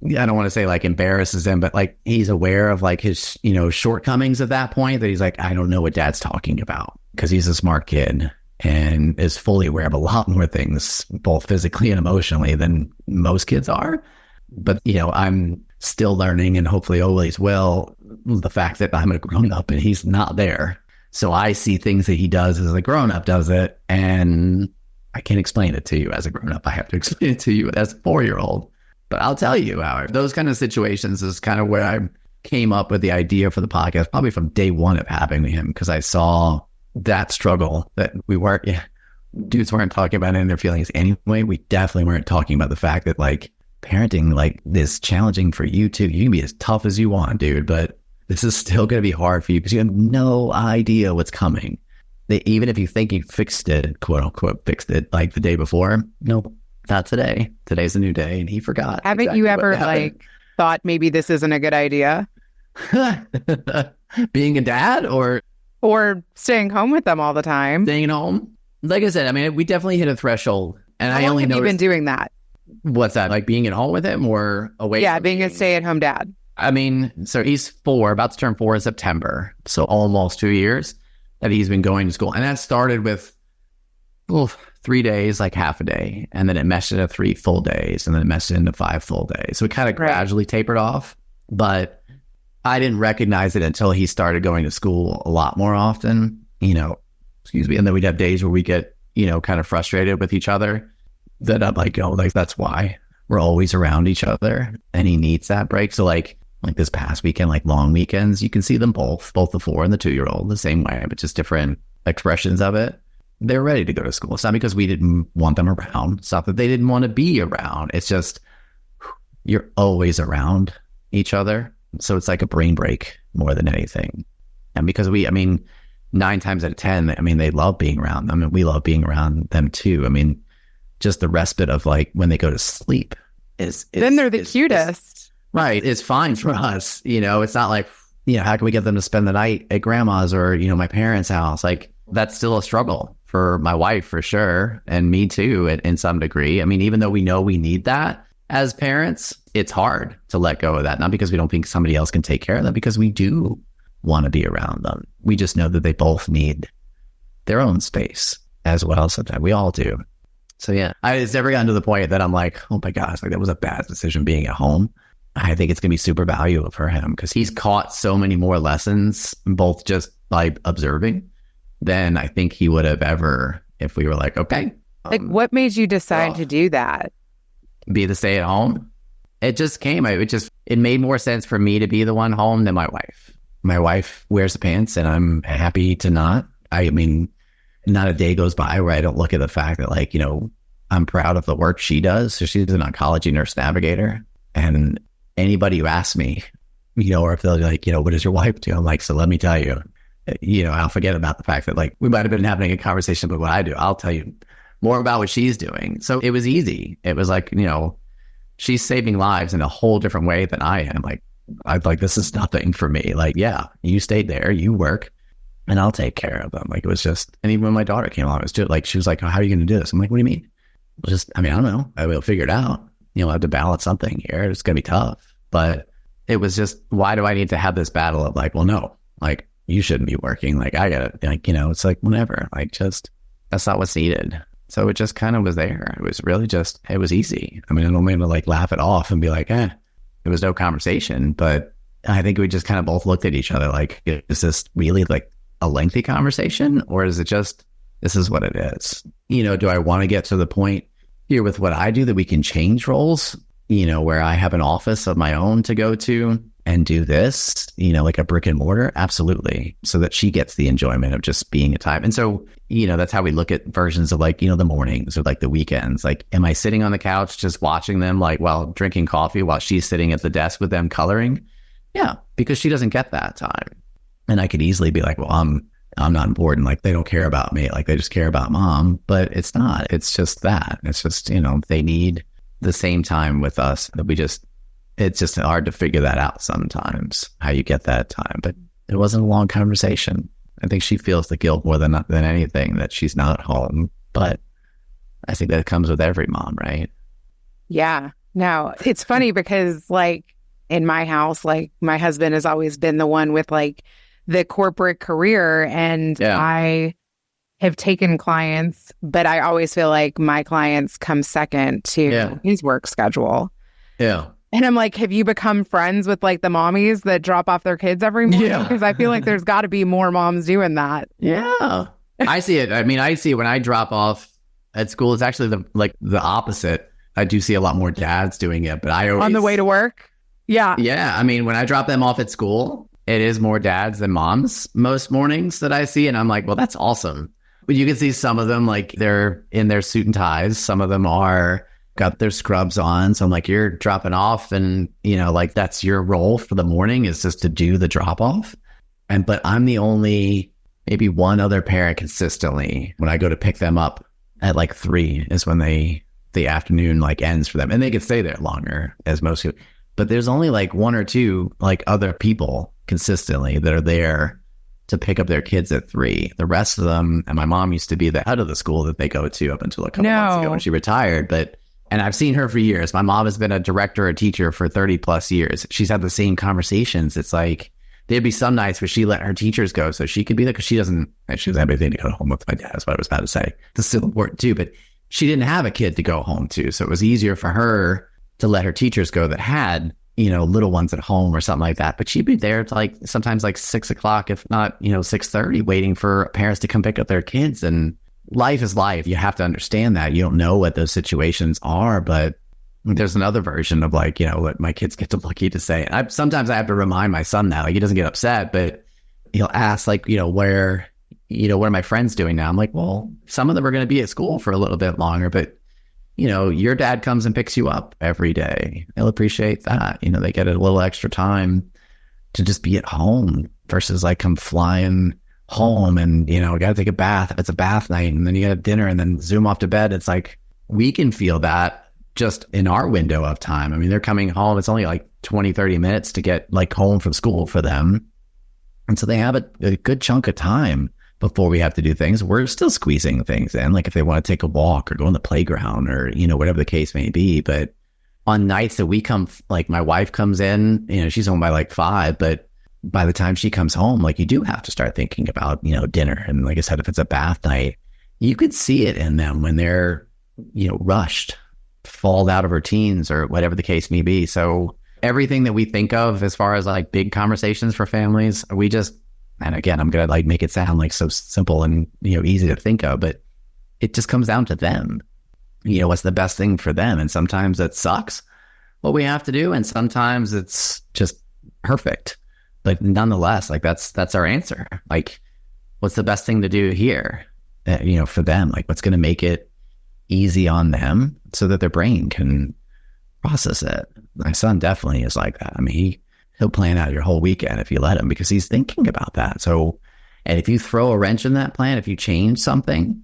I don't want to say embarrasses him, but he's aware of his, shortcomings at that point, that he's like, I don't know what dad's talking about, because he's a smart kid and is fully aware of a lot more things, both physically and emotionally, than most kids are. But, I'm still learning, and hopefully always will, the fact that I'm a grown up and he's not there. So I see things that he does as a grown up does it. And I can't explain it to you as a grown up. I have to explain it to you as a 4-year-old. But I'll tell you, Howard, those kind of situations is kind of where I came up with the idea for the podcast probably from day one of having him, because I saw that struggle that dudes weren't talking about it in their feelings anyway. We definitely weren't talking about the fact that like parenting like is challenging for you too. You can be as tough as you want, dude, but this is still going to be hard for you because you have no idea what's coming. Even if you think you fixed it, quote unquote, fixed it like the day before, nope, not today. Today's a new day, and he forgot. Haven't you ever like thought maybe this isn't a good idea? Being a dad or staying home with them all the time? Staying home. Like I said, I mean, we definitely hit a threshold, and How I long only have know you been doing that? What's that? Like being at home with him or away? Yeah, being a stay-at-home dad. I mean, so he's 4, about to turn 4 in September. So almost 2 years that he's been going to school. And that started with 3 days, like half a day. And then it meshed into 3 full days. And then it meshed into 5 full days. So it kind of gradually tapered off. But I didn't recognize it until he started going to school a lot more often, excuse me. And then we'd have days where we get, kind of frustrated with each other. That I'm like, that's why we're always around each other, and he needs that break. So like this past weekend, like long weekends, you can see them both the 4 and the 2-year-old the same way, but just different expressions of it. They're ready to go to school. It's not because we didn't want them around. It's not that they didn't want to be around. It's just you're always around each other. So it's like a brain break more than anything. And because 9 times out of 10, they love being around them, and we love being around them too. Just the respite of like when they go to sleep is then they're the cutest. Right. It's fine for us. It's not like, how can we get them to spend the night at grandma's or, my parents' house? Like that's still a struggle for my wife for sure. And me too, in some degree. Even though we know we need that as parents, it's hard to let go of that. Not because we don't think somebody else can take care of them, because we do want to be around them. We just know that they both need their own space as well. Sometimes we all do. So yeah, it's never gotten to the point that I'm like, oh my gosh, like that was a bad decision being at home. I think it's going to be super valuable for him because he's caught so many more lessons, both just by observing, than I think he would have ever if we were like, okay. Like what made you decide to do that? Be the stay at home? It just came. It made more sense for me to be the one home than my wife. My wife wears the pants and I'm happy to not. Not a day goes by where I don't look at the fact that like, I'm proud of the work she does. So she's an oncology nurse navigator. And anybody who asks me, or if they're like, what does your wife do? I'm like, so let me tell you, I'll forget about the fact that like we might have been having a conversation about what I do. I'll tell you more about what she's doing. So it was easy. It was like, she's saving lives in a whole different way than I am. Like, this is nothing for me. Like, yeah, you stayed there, you work. And I'll take care of them. Like it was just, and even when my daughter came along, it was just like, she was like, oh, how are you going to do this? I'm like, what do you mean? Well, I don't know. I will figure it out. I'll have to balance something here. It's going to be tough. But it was just, why do I need to have this battle of like, well, no, like you shouldn't be working. Like I got to, like, it's like, whatever, like just, that's not what's needed. So it just kind of was there. It was really just, it was easy. I don't mean to like laugh it off and be like, it was no conversation. But I think we just kind of both looked at each other like, is this really like a lengthy conversation, or is it just, this is what it is? Do I want to get to the point here with what I do that we can change roles, where I have an office of my own to go to and do this, like a brick and mortar? Absolutely. So that she gets the enjoyment of just being a time. And so, that's how we look at versions of like, the mornings or like the weekends. Like, am I sitting on the couch just watching them like while drinking coffee while she's sitting at the desk with them coloring? Yeah, because she doesn't get that time. And I could easily be like, well, I'm not important. Like they don't care about me. Like they just care about mom. But it's not. It's just that. It's just, they need the same time with us. It's just hard to figure that out sometimes, how you get that time. But it wasn't a long conversation. I think she feels the guilt more than anything that she's not home. But I think that comes with every mom, right? Yeah. No, it's funny because like in my house, like my husband has always been the one with like the corporate career, and I have taken clients, but I always feel like my clients come second to his work schedule. Yeah. And I'm like, have you become friends with like the mommies that drop off their kids every morning? Yeah. Because I feel like there's got to be more moms doing that. Yeah. I see it. I see when I drop off at school, it's actually the opposite. I do see a lot more dads doing it, but I always... On the way to work? Yeah. Yeah. I mean, when I drop them off at school, it is more dads than moms most mornings that I see. And I'm like, well, that's awesome. But you can see some of them, like they're in their suit and ties. Some of them are got their scrubs on. So I'm like, you're dropping off and, like that's your role for the morning is just to do the drop off. But I'm the only, maybe one other parent consistently when I go to pick them up at like 3 is when the afternoon like ends for them. And they can stay there longer as most people. But there's only like 1 or 2 like other people consistently that are there to pick up their kids at 3. The rest of them, and my mom used to be the head of the school that they go to up until a couple months ago when she retired. And I've seen her for years. My mom has been a director or teacher for 30 plus years. She's had the same conversations. It's like, there'd be some nights where she let her teachers go so she could be there because she doesn't have anything to go home with. My dad is what I was about to say. This is still important too, but she didn't have a kid to go home to. So it was easier for her to let her teachers go that had, little ones at home or something like that. But she'd be there to like sometimes like 6 o'clock, if not, 6:30, waiting for parents to come pick up their kids. And life is life. You have to understand that. You don't know what those situations are, but there's another version of like, what my kids get to lucky to say. Sometimes I have to remind my son that, like, he doesn't get upset, but he'll ask like, where, what are my friends doing now? I'm like, well, some of them are going to be at school for a little bit longer, but your dad comes and picks you up every day. They'll appreciate that. They get a little extra time to just be at home versus like come flying home and, got to take a bath if it's a bath night and then you get dinner and then zoom off to bed. It's like, we can feel that just in our window of time. I mean, they're coming home. It's only like 20, 30 minutes to get like home from school for them. And so they have a good chunk of time before we have to do things. We're still squeezing things in, like if they want to take a walk or go on the playground or, whatever the case may be. But on nights that we come, like my wife comes in, she's home by like 5, but by the time she comes home, like you do have to start thinking about, dinner. And like I said, if it's a bath night, you could see it in them when they're, rushed, fall out of routines or whatever the case may be. So everything that we think of as far as like big conversations for families, and again, I'm going to like make it sound like so simple and, easy to think of, but it just comes down to them. What's the best thing for them? And sometimes it sucks what we have to do. And sometimes it's just perfect. But nonetheless, like that's our answer. Like, what's the best thing to do here, for them? Like, what's going to make it easy on them so that their brain can process it? My son definitely is like that. I mean, he'll plan out your whole weekend if you let him because he's thinking about that. So, and if you throw a wrench in that plan, if you change something,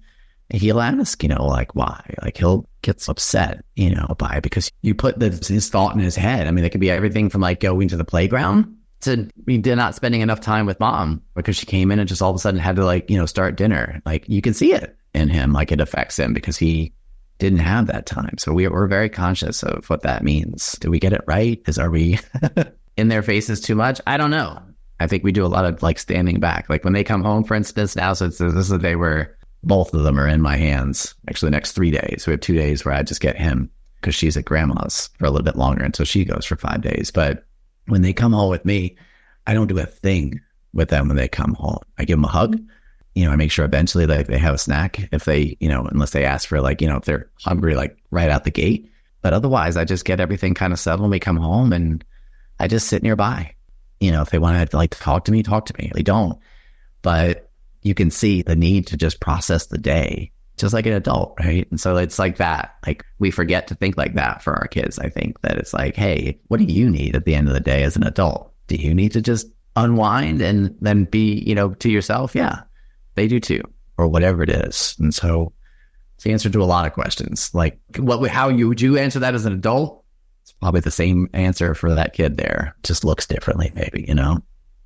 he'll ask, like why? Like he'll get upset, by it because you put his thought in his head. I mean, it could be everything from like going to the playground to not spending enough time with mom because she came in and just all of a sudden had to like, start dinner. Like you can see it in him, like it affects him because he didn't have that time. So we're very conscious of what that means. Do we get it right? Are we in their faces too much? I don't know. I think we do a lot of like standing back. Like when they come home, for instance, now, so this is a day where both of them are in my hands. Actually, the next 3 days. We have 2 days where I just get him because she's at grandma's for a little bit longer until she goes for 5 days. But when they come home with me, I don't do a thing with them when they come home. I give them a hug. I make sure eventually they have a snack if they, unless they ask for like, if they're hungry, like right out the gate. But otherwise, I just get everything kind of settled when we come home and I just sit nearby. If they want to like talk to me. They don't. But you can see the need to just process the day just like an adult, right? And so it's like that. Like we forget to think like that for our kids. I think that it's like, hey, what do you need at the end of the day as an adult? Do you need to just unwind and then be, to yourself? Yeah, they do too, or whatever it is. And so it's the answer to a lot of questions. Like how would you answer that as an adult? It's probably the same answer for that kid there. Just looks differently, maybe,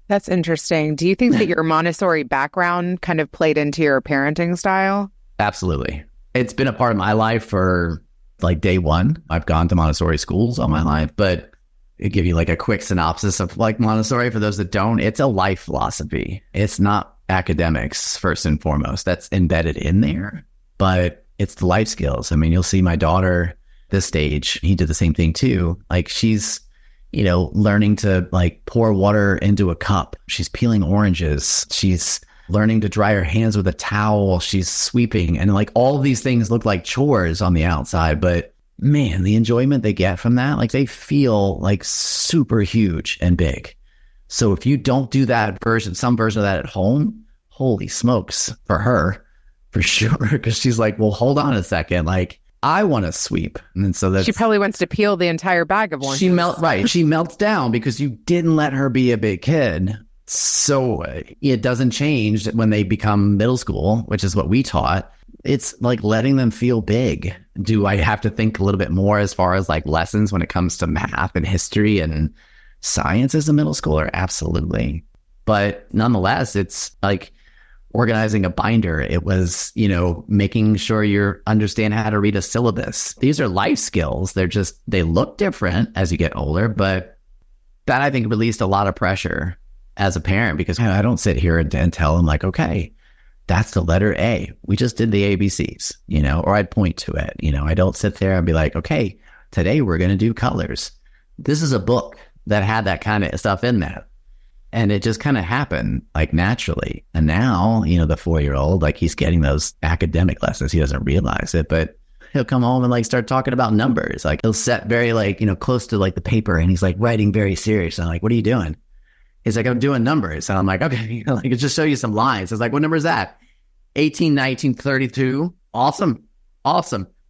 That's interesting. Do you think that your Montessori background kind of played into your parenting style? Absolutely. It's been a part of my life for like day one. I've gone to Montessori schools all my life, but it give you like a quick synopsis of like Montessori for those that don't. It's a life philosophy. It's not academics first and foremost. That's embedded in there, but it's the life skills. I mean, you'll see my daughter this stage. He did the same thing too. Like she's, learning to like pour water into a cup. She's peeling oranges. She's learning to dry her hands with a towel. She's sweeping. And like all these things look like chores on the outside, but man, the enjoyment they get from that, like they feel like super huge and big. So if you don't do that version, some version of that at home, holy smokes for her, for sure. Because she's like, well, hold on a second. Like, I want to sweep. And so that She probably wants to peel the entire bag of oranges. She melts down because you didn't let her be a big kid. So it doesn't change when they become middle school, which is what we taught. It's like letting them feel big. Do I have to think a little bit more as far as like lessons when it comes to math and history and science as a middle schooler? Absolutely. But nonetheless, it's like organizing a binder. It was, making sure you understand how to read a syllabus. These are life skills. They look different as you get older, but that I think released a lot of pressure as a parent, because I don't sit here and tell them like, okay, that's the letter A. We just did the ABCs, or I'd point to it. I don't sit there and be like, okay, today we're going to do colors. This is a book that had that kind of stuff in that. And it just kind of happened like naturally. And now, the 4-year-old, like he's getting those academic lessons. He doesn't realize it, but he'll come home and like start talking about numbers. Like he'll sit very like, close to like the paper, and he's like writing very serious. And I'm like, what are you doing? He's like, I'm doing numbers. And I'm like, okay, like just show you some lines. It's like, what number is that? 18, 19, 32. Awesome.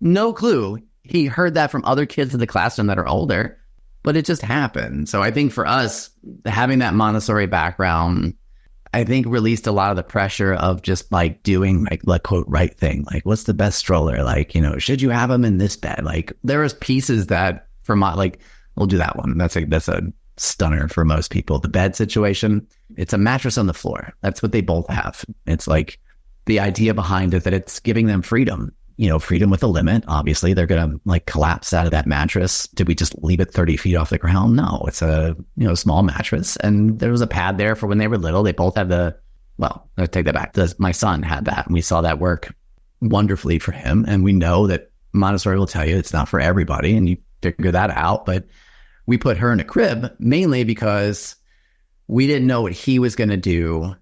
No clue. He heard that from other kids in the classroom that are older, but it just happened. So I think for us, having that Montessori background, I think released a lot of the pressure of just like doing like quote right thing. Like, what's the best stroller? Like, should you have them in this bed? Like there was pieces that for my, like, we'll do that one. That's a stunner for most people. The bed situation, it's a mattress on the floor. That's what they both have. It's like the idea behind it that it's giving them freedom, freedom with a limit. Obviously they're going to like collapse out of that mattress. Did we just leave it 30 feet off the ground? No, it's a, small mattress. And there was a pad there for when they were little. They both had I take that back. My son had that, and we saw that work wonderfully for him. And we know that Montessori will tell you it's not for everybody, and you figure that out. But we put her in a crib mainly because we didn't know what he was going to do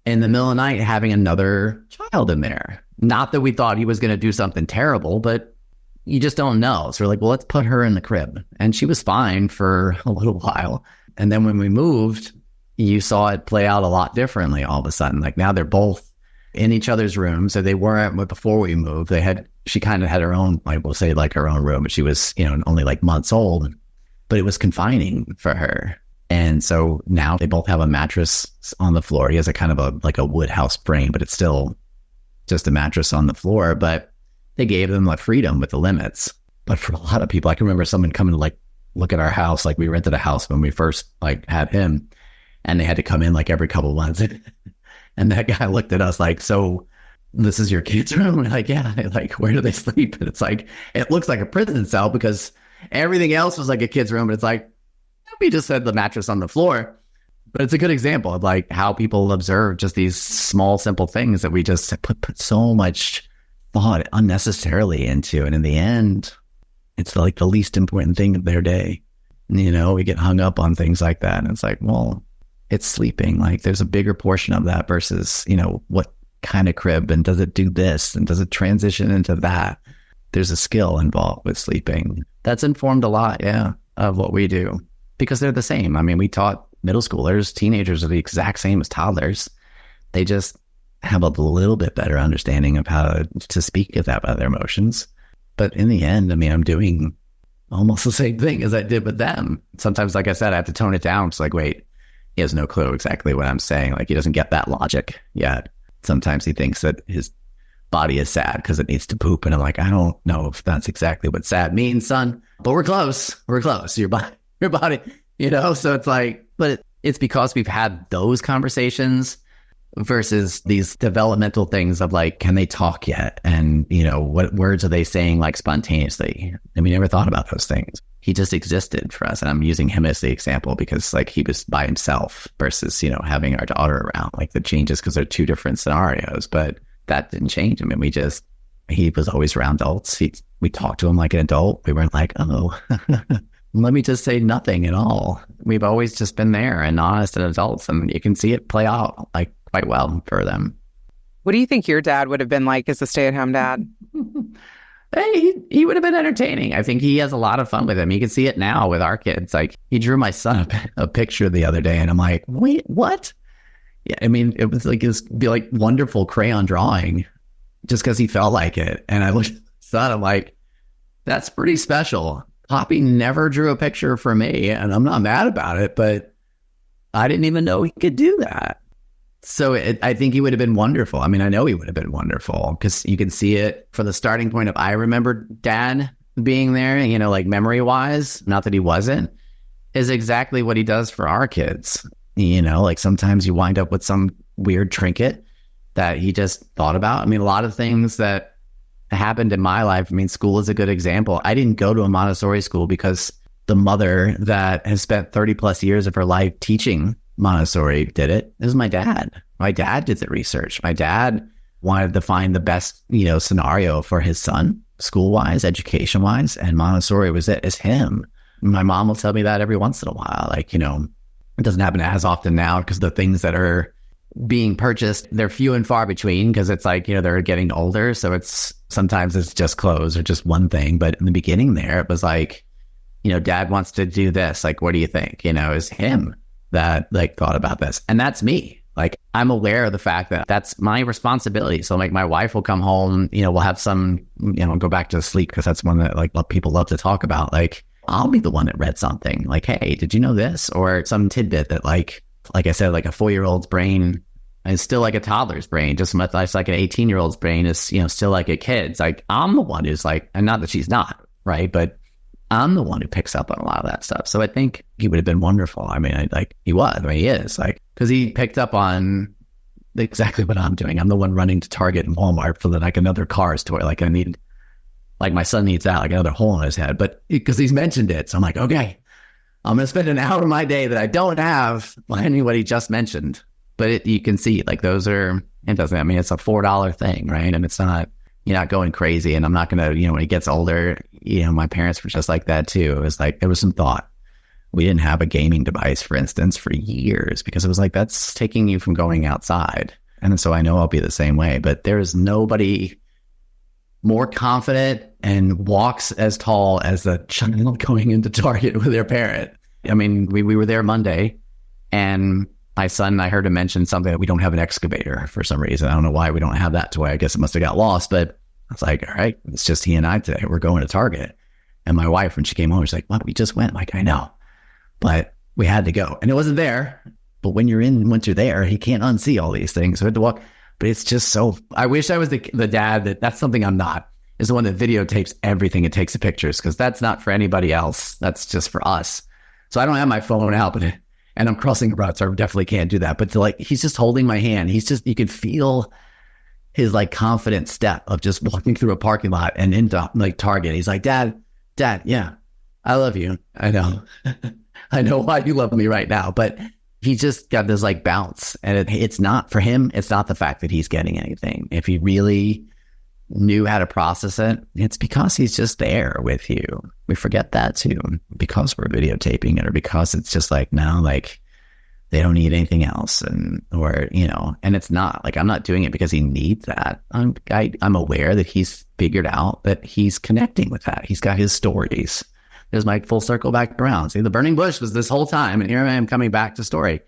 in the middle of the night, having another child in there. Not that we thought he was going to do something terrible, but you just don't know. So we're like, well, let's put her in the crib. And she was fine for a little while. And then when we moved, you saw it play out a lot differently all of a sudden. Like now they're both in each other's rooms. So they weren't, but before we moved, she kind of had her own, like we'll say like her own room, but she was, only like months old. But it was confining for her. And so now they both have a mattress on the floor. He has a kind of like a wood house frame, but it's still just a mattress on the floor. But they gave them like freedom with the limits. But for a lot of people, I can remember someone coming to like look at our house. Like we rented a house when we first like had him, and they had to come in like every couple of months. And that guy looked at us like, so this is your kid's room? We're like, yeah. Like, where do they sleep? And it's like, it looks like a prison cell because everything else was like a kid's room, but it's like, we just had the mattress on the floor. But it's a good example of like how people observe just these small, simple things that we just put so much thought unnecessarily into. And in the end, it's like the least important thing of their day. We get hung up on things like that. And it's like, well, it's sleeping. Like there's a bigger portion of that versus, what kind of crib, and does it do this, and does it transition into that? There's a skill involved with sleeping. That's informed a lot, of what we do, because they're the same. I mean, we taught middle schoolers, teenagers are the exact same as toddlers. They just have a little bit better understanding of how to speak about their emotions. But in the end, I mean, I'm doing almost the same thing as I did with them. Sometimes, like I said, I have to tone it down. It's like, wait, he has no clue exactly what I'm saying. Like he doesn't get that logic yet. Sometimes he thinks that his body is sad because it needs to poop. And I'm like, I don't know if that's exactly what sad means, son, but we're close. Your body, so it's like, but it's because we've had those conversations versus these developmental things of like, can they talk yet? And, what words are they saying like spontaneously? And we never thought about those things. He just existed for us. And I'm using him as the example because like he was by himself versus, having our daughter around. Like the changes because they're two different scenarios, but that didn't change. I mean, he was always around adults. We talked to him like an adult. We weren't like, oh, let me just say nothing at all. We've always just been there and honest and adults, and you can see it play out like quite well for them. What do you think your dad would have been like as a stay-at-home dad? He would have been entertaining. I think he has a lot of fun with him. You can see it now with our kids. Like, he drew my son a picture the other day, and I'm like, wait, what? Yeah, I mean, it was be like wonderful crayon drawing just because he felt like it. And I looked at the son, I'm like, that's pretty special. Poppy never drew a picture for me, and I'm not mad about it, but I didn't even know he could do that. So I think he would have been wonderful. I mean, I know he would have been wonderful because you can see it from the starting point of I remember Dad being there, you know, like memory wise, not that he wasn't, is exactly what he does for our kids. You know, like sometimes you wind up with some weird trinket that he just thought about. I mean, a lot of things that happened in my life. I mean, school is a good example. I didn't go to a Montessori school because the mother that has spent 30 plus years of her life teaching Montessori did it. It was my dad. My dad did the research. My dad wanted to find the best, you know, scenario for his son, school-wise, education-wise, and Montessori was it. It's him. My mom will tell me that every once in a while. Like, you know, it doesn't happen as often now because the things that are being purchased, they're few and far between because it's like, you know, they're getting older. So sometimes it's just clothes or just one thing. But in the beginning there, it was like, you know, Dad wants to do this. Like, what do you think? You know, it's him that like thought about this. And that's me. Like, I'm aware of the fact that that's my responsibility. So like my wife will come home, you know, we'll have some, you know, go back to sleep because that's one that like people love to talk about. Like, I'll be the one that read something like, hey, did you know this? Or some tidbit that like I said, like a 4-year-old's brain is still like a toddler's brain, just much like an 18-year-old's brain is, you know, still like a kid's. Like, I'm the one who's like, and not that she's not, right? But I'm the one who picks up on a lot of that stuff. So I think he would have been wonderful. I mean, he is like, because he picked up on exactly what I'm doing. I'm the one running to Target and Walmart for like another Cars toy. Like I need, like my son needs that, like another hole in his head, but because he's mentioned it. So I'm like, okay, I'm going to spend an hour of my day that I don't have finding what he just mentioned. But you can see like those are, it doesn't, I mean, it's a $4 thing, right? And it's not, you're not going crazy. And I'm not going to, you know, when he gets older, you know, my parents were just like that too. It was like, there was some thought. We didn't have a gaming device, for instance, for years because it was like, that's taking you from going outside. And so I know I'll be the same way, but there's nobody more confident and walks as tall as the child going into Target with their parent. I mean, we were there Monday and my son, I heard him mention something that we don't have an excavator for some reason. I don't know why we don't have that toy. I guess it must have got lost, but I was like, all right, it's just he and I today. We're going to Target. And my wife, when she came home, she's like, what? We just went. I'm like, I know, but we had to go. And it wasn't there. But once you're there, he can't unsee all these things. So I had to walk. But it's just so, I wish I was the dad that's something I'm not, is the one that videotapes everything and takes the pictures because that's not for anybody else. That's just for us. So I don't have my phone out, but and I'm crossing a route, so I definitely can't do that. But he's just holding my hand. He's just, you can feel his like confident step of just walking through a parking lot and into like Target. He's like, Dad, yeah, I love you. I know. I know why you love me right now. But he just got this like bounce. And it's not for him. It's not the fact that he's getting anything. If he really knew how to process it, it's because he's just there with you. We forget that too, because we're videotaping it or because it's just like, no, like they don't need anything else. Or, you know, and it's not like, I'm not doing it because he needs that. I'm aware that he's figured out that he's connecting with that. He's got his stories. There's my full circle back around. See, the burning bush was this whole time. And here I am coming back to story.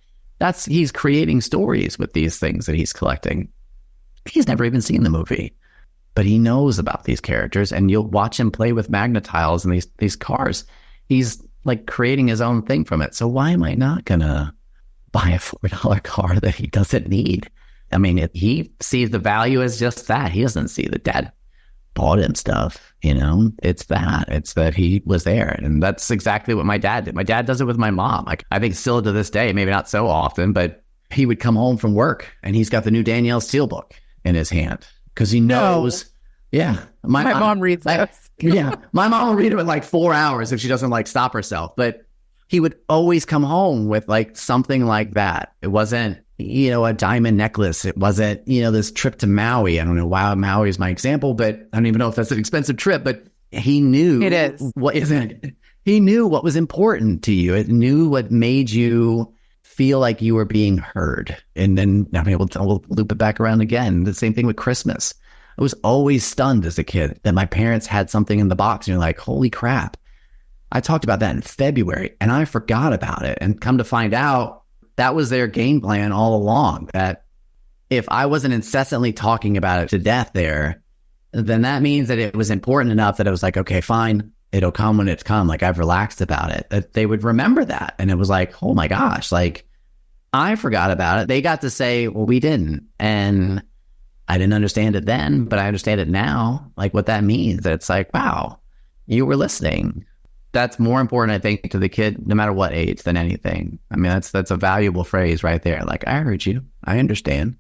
He's creating stories with these things that he's collecting. He's never even seen the movie. But he knows about these characters, and you'll watch him play with Magnetiles and these cars. He's like creating his own thing from it. So why am I not gonna buy a $4 car that he doesn't need? I mean, he sees the value as just that. He doesn't see that Dad bought him stuff. You know, it's that he was there, and that's exactly what my dad did. My dad does it with my mom. Like I think still to this day, maybe not so often, but he would come home from work and he's got the new Danielle Steele book in his hand. Because he knows, yeah. My mom reads those. Yeah. My mom will read it in like 4 hours if she doesn't like stop herself. But he would always come home with like something like that. It wasn't, you know, a diamond necklace. It wasn't, you know, this trip to Maui. I don't know why Maui is my example, but I don't even know if that's an expensive trip, but he knew. It is. He knew what was important to you. It knew what made you feel like you were being heard. And then, I mean, we'll loop it back around again. The same thing with Christmas. I was always stunned as a kid that my parents had something in the box and you're like, holy crap. I talked about that in February and I forgot about it, and come to find out that was their game plan all along, that if I wasn't incessantly talking about it to death there, then that means that it was important enough that I was like, okay, fine, it'll come when it's come. Like, I've relaxed about it, that they would remember that. And it was like, oh my gosh, like I forgot about it. They got to say, well, we didn't. And I didn't understand it then, but I understand it now, like what that means. That it's like, wow, you were listening. That's more important, I think, to the kid, no matter what age, than anything. I mean, that's a valuable phrase right there. Like, I heard you. I understand.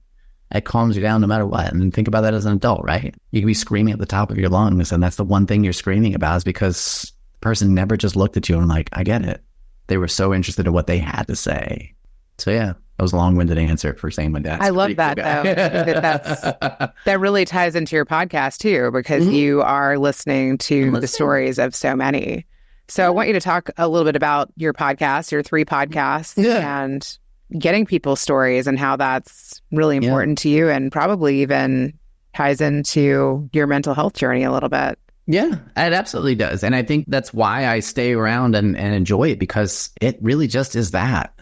It calms you down no matter what. And think about that as an adult, right? You can be screaming at the top of your lungs, and that's the one thing you're screaming about, is because the person never just looked at you and like, I get it. They were so interested in what they had to say. So yeah, that was a long-winded answer for saying my dad's I love that, though. That really ties into your podcast, too, because you are listening to the stories of so many. So I want you to talk a little bit about your podcast, your 3 podcasts, and getting people's stories and how that's really important to you, and probably even ties into your mental health journey a little bit. Yeah, it absolutely does. And I think that's why I stay around and enjoy it, because it really just is that.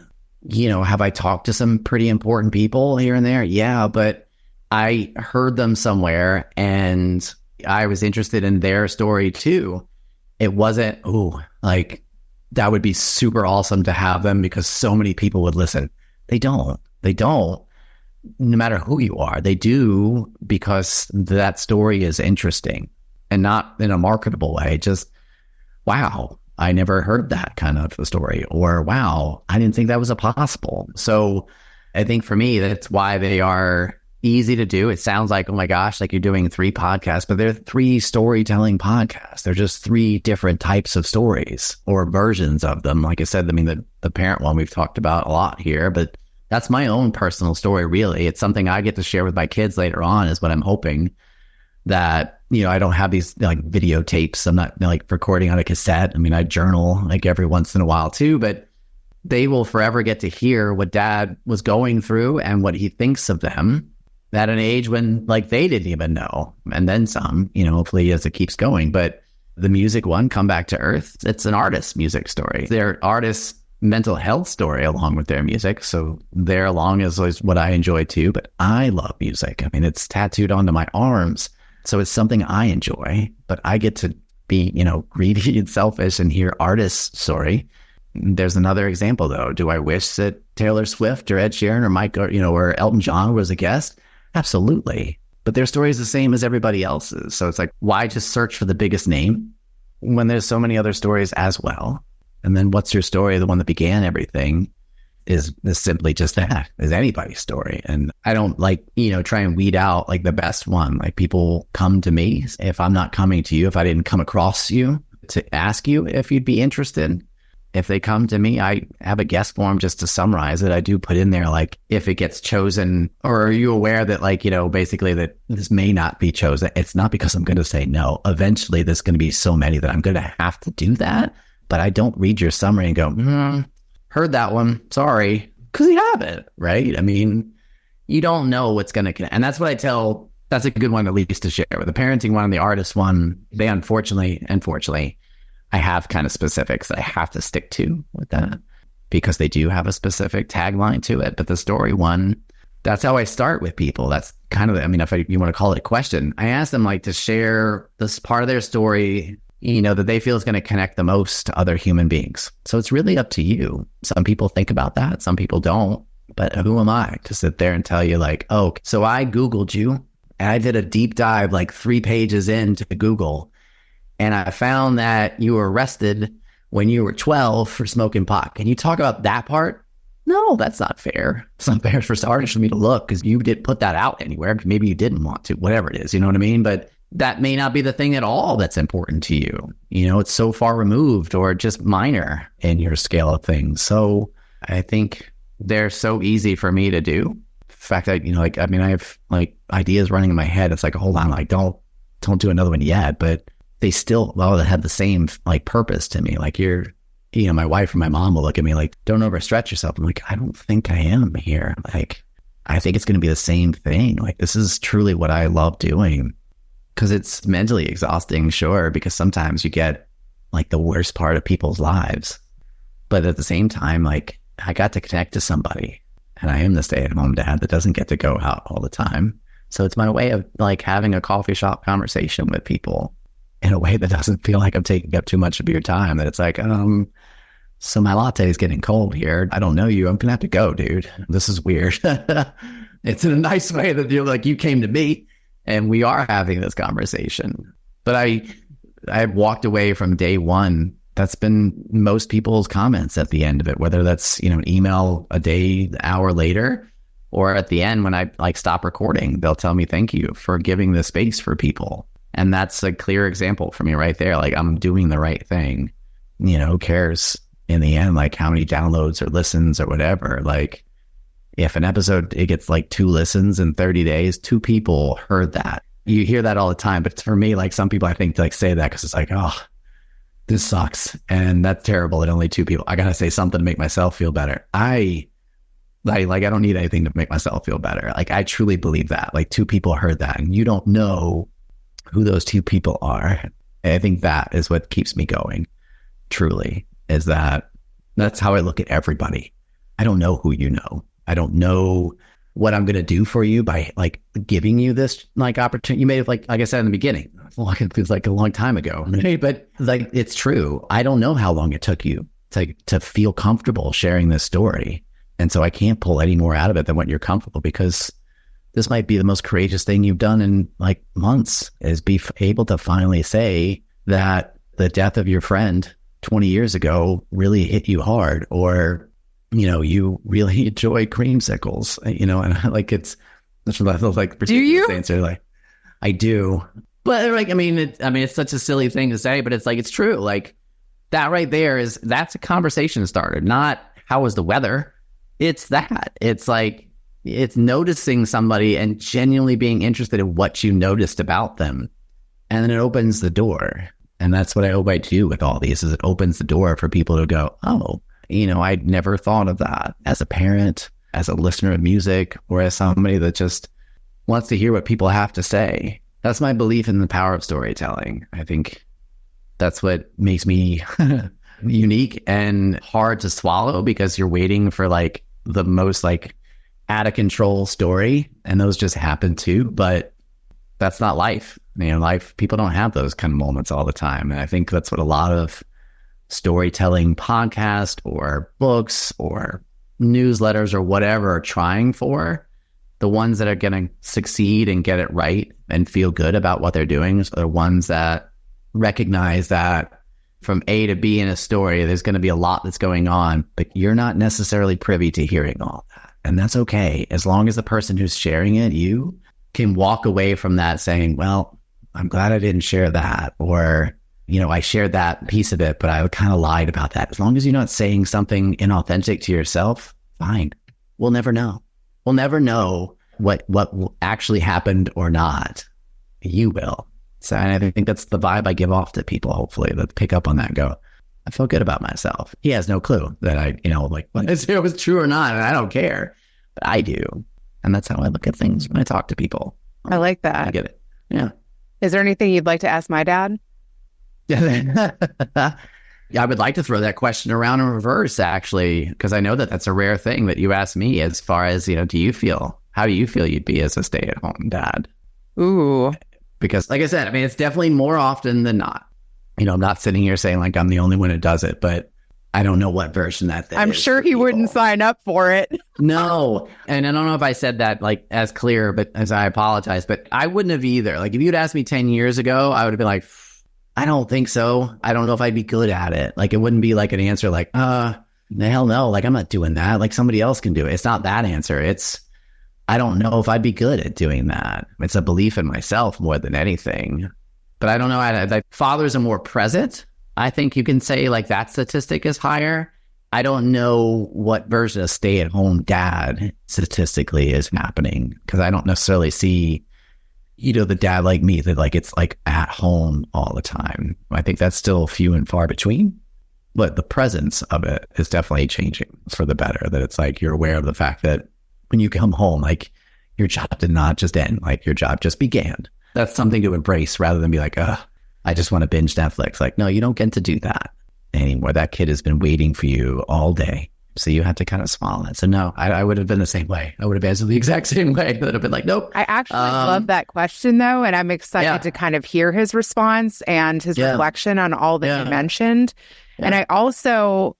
You know, have I talked to some pretty important people here and there? Yeah, but I heard them somewhere and I was interested in their story too. It wasn't, like that would be super awesome to have them because so many people would listen. They don't. No matter who you are, they do because that story is interesting and not in a marketable way. Just, wow, I never heard that kind of a story, or wow, I didn't think that was possible. So I think for me, that's why they are easy to do. It sounds like, oh my gosh, like you're doing 3 podcasts, but they're 3 storytelling podcasts. They're just 3 different types of stories or versions of them. Like I said, I mean, the parent one we've talked about a lot here, but that's my own personal story, really. It's something I get to share with my kids later on, is what I'm hoping. That, you know, I don't have these like videotapes. I'm not like recording on a cassette. I mean, I journal like every once in a while too, but they will forever get to hear what Dad was going through and what he thinks of them at an age when like they didn't even know. And then some, you know, hopefully as it keeps going. But the music one, Come Back to Earth, it's an artist's music story. Their artist's mental health story along with their music. So there along is what I enjoy too. But I love music. I mean, it's tattooed onto my arms. So it's something I enjoy, but I get to be, you know, greedy and selfish and hear artists' story. There's another example though. Do I wish that Taylor Swift or Ed Sheeran or Mike, or, you know, or Elton John was a guest? Absolutely. But their story is the same as everybody else's. So it's like, why just search for the biggest name when there's so many other stories as well? And then what's your story? The one that began everything is simply just that, is anybody's story. And I don't like, you know, try and weed out like the best one. Like people come to me. If I'm not coming to you, if I didn't come across you to ask you if you'd be interested, if they come to me, I have a guest form just to summarize it. I do put in there, like, if it gets chosen, or are you aware that, like, you know, basically that this may not be chosen. It's not because I'm going to say no. Eventually there's going to be so many that I'm going to have to do that. But I don't read your summary and go, heard that one. Sorry. Because you haven't, right? I mean, you don't know what's going to connect. And that's what I tell, that's a good one at least to share. With the parenting one and the artist one, they unfortunately, I have kind of specifics that I have to stick to with that because they do have a specific tagline to it. But the story one, that's how I start with people. That's kind of, I mean, if you want to call it a question, I ask them like to share this part of their story, you know, that they feel is going to connect the most to other human beings. So it's really up to you. Some people think about that. Some people don't. But who am I to sit there and tell you like, oh, so I Googled you and I did a deep dive like 3 pages into Google. And I found that you were arrested when you were 12 for smoking pot. Can you talk about that part? No, that's not fair. It's not fair for starters for me to look because you didn't put that out anywhere. Maybe you didn't want to, whatever it is. You know what I mean? But that may not be the thing at all that's important to you. You know, it's so far removed or just minor in your scale of things. So I think they're so easy for me to do. In fact, I have like ideas running in my head. It's like, hold on, like don't do another one yet. But they still, well, they have the same like purpose to me. Like my wife or my mom will look at me like, don't overstretch yourself. I'm like, I don't think I am here. Like, I think it's going to be the same thing. Like, this is truly what I love doing. because it's mentally exhausting, sure, because sometimes you get like the worst part of people's lives. But at the same time, like I got to connect to somebody, and I am the stay-at-home dad that doesn't get to go out all the time. So it's my way of like having a coffee shop conversation with people in a way that doesn't feel like I'm taking up too much of your time. That it's like, so my latte is getting cold here. I don't know you. I'm going to have to go, dude. This is weird. It's in a nice way that you're like, you came to me and we are having this conversation. But I walked away from day one. That's been most people's comments at the end of it, whether that's, you know, an email a day, hour later, or at the end when I like stop recording, they'll tell me, thank you for giving the space for people. And that's a clear example for me right there. Like I'm doing the right thing. You know, who cares in the end, like how many downloads or listens or whatever. Like if an episode, it gets like 2 listens in 30 days, 2 people heard that. You hear that all the time. But for me, like some people I think like say that because it's like, oh, this sucks. And that's terrible that only 2 people. I got to say something to make myself feel better. I don't need anything to make myself feel better. Like I truly believe that like 2 people heard that and you don't know who those 2 people are. And I think that is what keeps me going. Truly is that's how I look at everybody. I don't know who you know. I don't know what I'm going to do for you by like giving you this like opportunity. You may have like I said in the beginning, it feels like a long time ago, right? But like, it's true. I don't know how long it took you to feel comfortable sharing this story. And so I can't pull any more out of it than what you're comfortable, because this might be the most courageous thing you've done in like months, is be able to finally say that the death of your friend 20 years ago really hit you hard, or, you know, you really enjoy creamsicles, you know, and like that's what I feel like. Do you? Answer, like, I do. But like, I mean, it's such a silly thing to say, but it's like, it's true. Like that right there that's a conversation starter, not how was the weather? It's that. It's like, it's noticing somebody and genuinely being interested in what you noticed about them. And then it opens the door. And that's what I hope I do with all these, is it opens the door for people to go, oh, you know, I'd never thought of that as a parent, as a listener of music, or as somebody that just wants to hear what people have to say. That's my belief in the power of storytelling. I think that's what makes me unique and hard to swallow, because you're waiting for like the most like out of control story, and those just happen too. But that's not life. You know, life, people don't have those kind of moments all the time. And I think that's what a lot of storytelling podcasts or books or newsletters or whatever are trying for. The ones that are going to succeed and get it right and feel good about what they're doing are the ones that recognize that from A to B in a story, there's going to be a lot that's going on, but you're not necessarily privy to hearing all that. And that's okay. As long as the person who's sharing it, you can walk away from that saying, well, I'm glad I didn't share that. Or, you know, I shared that piece of it, but I kind of lied about that. As long as you're not saying something inauthentic to yourself, fine. We'll never know. We'll never know what actually happened or not. You will. So and I think that's the vibe I give off to people, hopefully, that pick up on that and go, I feel good about myself. He has no clue that I, you know, like, whether it was true or not, and I don't care. But I do. And that's how I look at things when I talk to people. I like that. I get it. Yeah. Is there anything you'd like to ask my dad? Yeah, I would like to throw that question around in reverse, actually, because I know that that's a rare thing that you ask me, as far as, you know, how do you feel you'd be as a stay-at-home dad? Ooh. Because like I said, I mean, it's definitely more often than not. You know, I'm not sitting here saying like I'm the only one who does it, but I don't know what version that I'm is sure he wouldn't sign up for it. No. And I don't know if I said that like as clear, but as I apologize, but I wouldn't have either. Like if you'd asked me 10 years ago, I would have been like, I don't think so. I don't know if I'd be good at it. Like it wouldn't be like an answer like, the hell no. Like I'm not doing that. Like somebody else can do it. It's not that answer. It's, I don't know if I'd be good at doing that. It's a belief in myself more than anything. But I don't know. Fathers are more present. I think you can say like that statistic is higher. I don't know what version of stay-at-home dad statistically is happening, because I don't necessarily see, you know, the dad like me that like it's like at home all the time. I think that's still few and far between. But the presence of it is definitely changing for the better. That it's like you're aware of the fact that when you come home, like your job did not just end, like your job just began. That's something to embrace rather than be like, I just want to binge Netflix. Like, no, you don't get to do that anymore. That kid has been waiting for you all day. So you have to kind of swallow it. So no, I would have been the same way. I would have answered the exact same way. I would have been like, nope. I actually love that question, though. And I'm excited to kind of hear his response and his reflection on all that you mentioned. Yeah. And I also,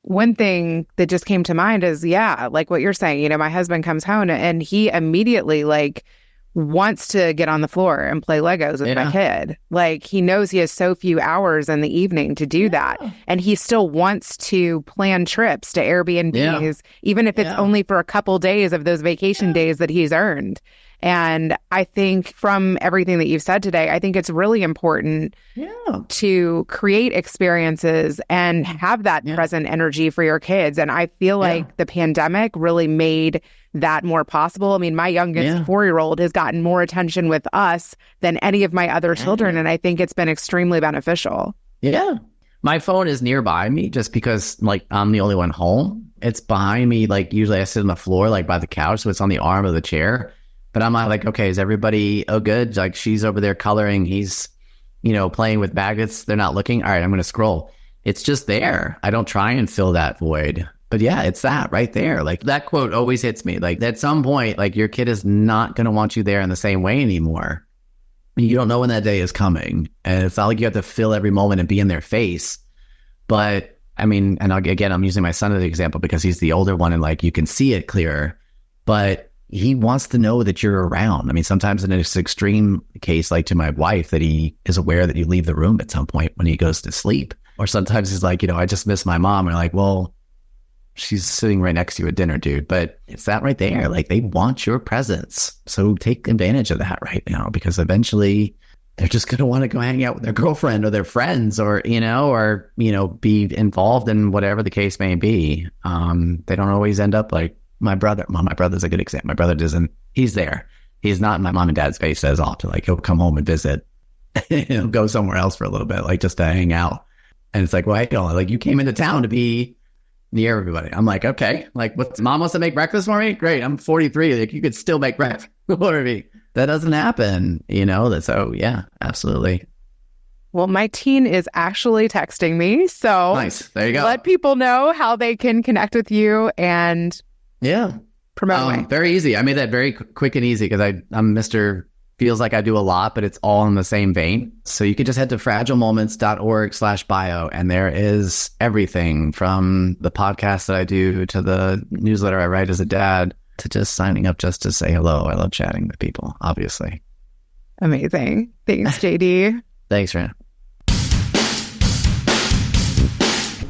one thing that just came to mind is, like what you're saying, my husband comes home and he immediately wants to get on the floor and play Legos with my kid. Like, he knows he has so few hours in the evening to do that. And he still wants to plan trips to Airbnbs, even if it's only for a couple days of those vacation days that he's earned. And I think from everything that you've said today, I think it's really important to create experiences and have that present energy for your kids. And I feel like the pandemic really made that more possible. I mean, my youngest 4-year-old has gotten more attention with us than any of my other children. And I think it's been extremely beneficial. Yeah. My phone is nearby me just because I'm the only one home. It's behind me. Usually I sit on the floor, by the couch. So it's on the arm of the chair. But I'm like, okay, is everybody good? Like, she's over there coloring. He's, playing with maggots. They're not looking. All right, I'm going to scroll. It's just there. I don't try and fill that void. But yeah, it's that right there. That quote always hits me. At some point, your kid is not going to want you there in the same way anymore. You don't know when that day is coming. And it's not like you have to fill every moment and be in their face. But I mean, and again, I'm using my son as an example because he's the older one and you can see it clearer. But he wants to know that you're around. I mean, sometimes in this extreme case, to my wife, that he is aware that you leave the room at some point when he goes to sleep. Or sometimes he's like, I just miss my mom. And well, she's sitting right next to you at dinner, dude. But it's that right there. They want your presence. So take advantage of that right now, because eventually they're just going to want to go hang out with their girlfriend or their friends or be involved in whatever the case may be. They don't always end up my brother. Well, my brother's a good example. My brother doesn't, he's there. He's not in my mom and dad's face as often. He'll come home and visit. He'll go somewhere else for a little bit, just to hang out. And it's well, you came into town to be near everybody. I'm like, okay, what, mom wants to make breakfast for me? Great. I'm 43. You could still make breakfast for me. That doesn't happen, so yeah, absolutely. Well, my teen is actually texting me. So nice. There you go. Let people know how they can connect with you and promote away. Very easy. I made that very quick and easy because I'm Mr. Feels like I do a lot, but it's all in the same vein. So you can just head to fragilemoments.org/bio, and there is everything from the podcast that I do to the newsletter I write as a dad to just signing up just to say hello. I love chatting with people, obviously. Amazing. Thanks, JD. Thanks, Reena.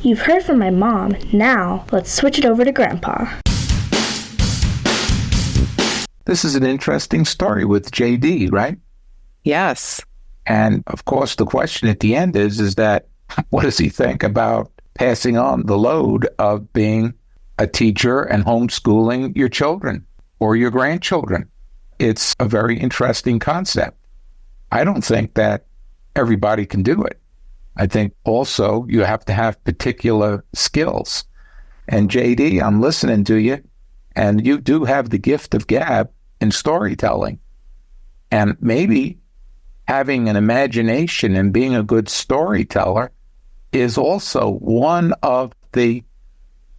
You've heard from my mom. Now, let's switch it over to Grandpa. This is an interesting story with JD, right? Yes. And of course, the question at the end is that what does he think about passing on the load of being a teacher and homeschooling your children or your grandchildren? It's a very interesting concept. I don't think that everybody can do it. I think also you have to have particular skills. And JD, I'm listening to you, and you do have the gift of gab in storytelling. And maybe having an imagination and being a good storyteller is also one of the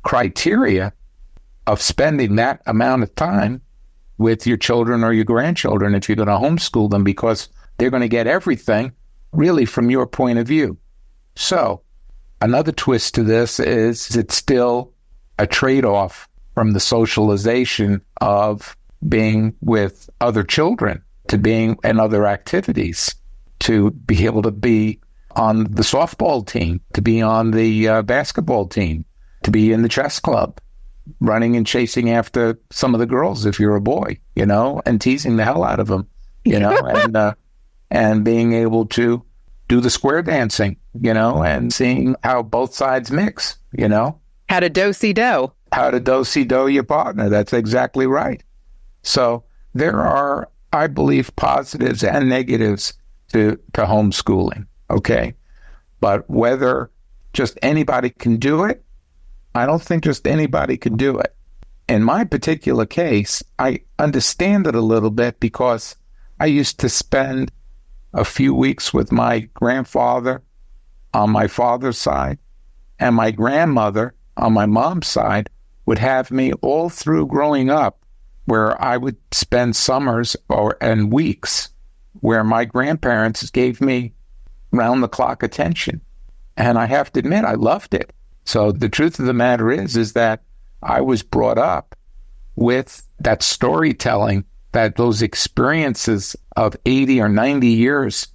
criteria of spending that amount of time with your children or your grandchildren if you're going to homeschool them, because they're going to get everything really from your point of view. So another twist to this is it's still a trade-off from the socialization of being with other children to being in other activities, to be able to be on the softball team, to be on the basketball team, to be in the chess club, running and chasing after some of the girls if you're a boy, and teasing the hell out of them, and being able to do the square dancing, and seeing how both sides mix, How to do-si-do. How to do-si-do your partner. That's exactly right. So there are, I believe, positives and negatives to homeschooling, okay? But whether just anybody can do it, I don't think just anybody can do it. In my particular case, I understand it a little bit because I used to spend a few weeks with my grandfather on my father's side, and my grandmother on my mom's side would have me all through growing up, where I would spend summers and weeks where my grandparents gave me round-the-clock attention. And I have to admit, I loved it. So the truth of the matter is that I was brought up with that storytelling, that those experiences of 80 or 90 years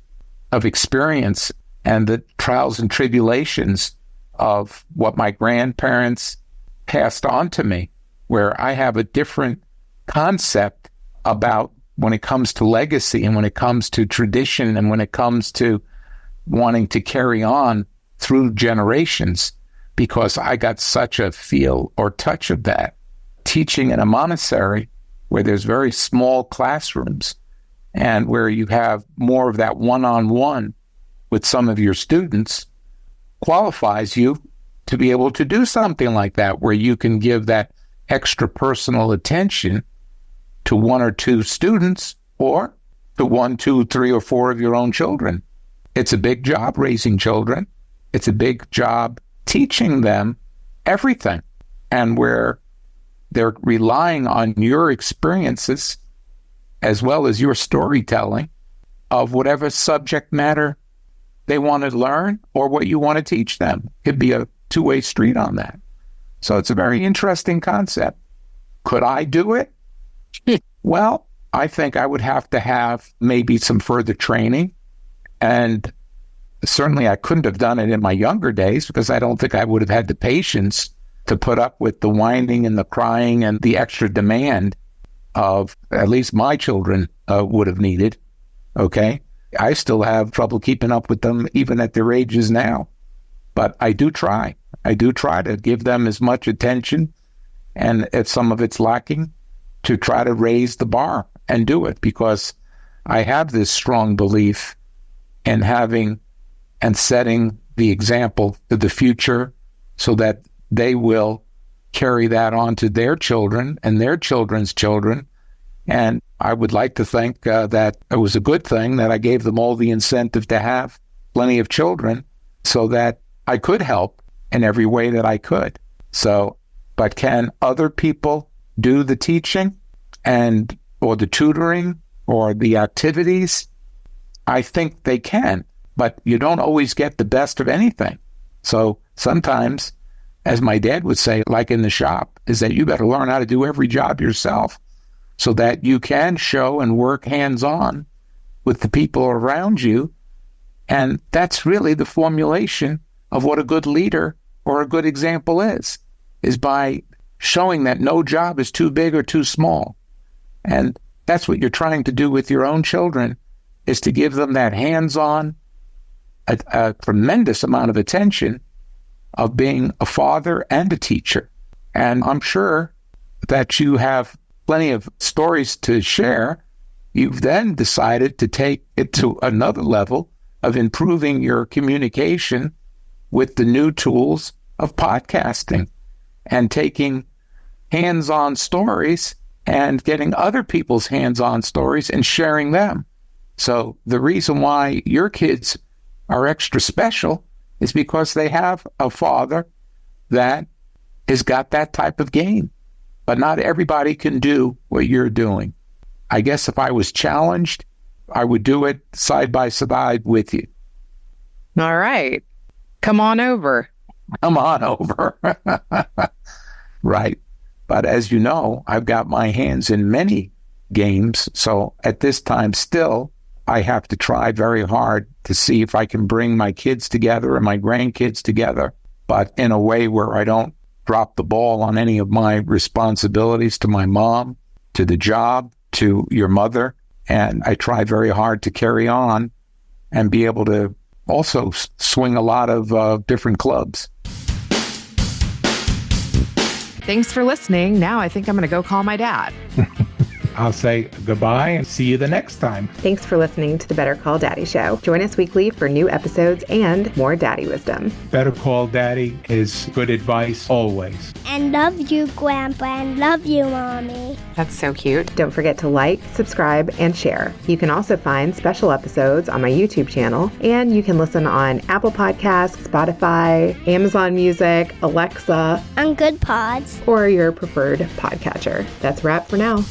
of experience and the trials and tribulations of what my grandparents passed on to me, where I have a different concept about when it comes to legacy and when it comes to tradition and when it comes to wanting to carry on through generations, because I got such a feel or touch of that. Teaching in a Montessori where there's very small classrooms and where you have more of that one-on-one with some of your students qualifies you to be able to do something like that, where you can give that extra personal attention to one or two students or to 1, 2, 3, or 4 of your own children. It's a big job raising children. It's a big job teaching them everything, and where they're relying on your experiences as well as your storytelling of whatever subject matter they want to learn or what you want to teach them. It'd be a two-way street on that. So it's a very interesting concept. Could I do it? Well, I think I would have to have maybe some further training, and certainly I couldn't have done it in my younger days because I don't think I would have had the patience to put up with the whining and the crying and the extra demand of at least my children would have needed. Okay. I still have trouble keeping up with them even at their ages now, but I do try. I do try to give them as much attention, and if some of it's lacking, to try to raise the bar and do it, because I have this strong belief in having and setting the example to the future so that they will carry that on to their children and their children's children. And I would like to think that it was a good thing that I gave them all the incentive to have plenty of children so that I could help in every way that I could. So, but can other people do the teaching and or the tutoring or the activities? I think they can, but you don't always get the best of anything. So sometimes, as my dad would say, like in the shop, is that you better learn how to do every job yourself so that you can show and work hands-on with the people around you. And that's really the formulation of what a good leader or a good example is by showing that no job is too big or too small. And that's what you're trying to do with your own children, is to give them that hands-on, a tremendous amount of attention of being a father and a teacher. And I'm sure that you have plenty of stories to share. You've then decided to take it to another level of improving your communication with the new tools of podcasting and taking hands-on stories and getting other people's hands-on stories and sharing them. So the reason why your kids are extra special is because they have a father that has got that type of game. But not everybody can do what you're doing. I guess if I was challenged, I would do it side by side with you. All right. Come on over. Come on over. Right. But as you know, I've got my hands in many games. So at this time still, I have to try very hard to see if I can bring my kids together and my grandkids together, but in a way where I don't drop the ball on any of my responsibilities to my mom, to the job, to your mother. And I try very hard to carry on and be able to also swing a lot of different clubs. Thanks for listening. Now I think I'm going to go call my dad. I'll say goodbye and see you the next time. Thanks for listening to the Better Call Daddy Show. Join us weekly for new episodes and more daddy wisdom. Better Call Daddy is good advice always. And love you, Grandpa, and love you, Mommy. That's so cute. Don't forget to like, subscribe, and share. You can also find special episodes on my YouTube channel, and you can listen on Apple Podcasts, Spotify, Amazon Music, Alexa, On Good Pods. or your preferred podcatcher. That's a wrap for now.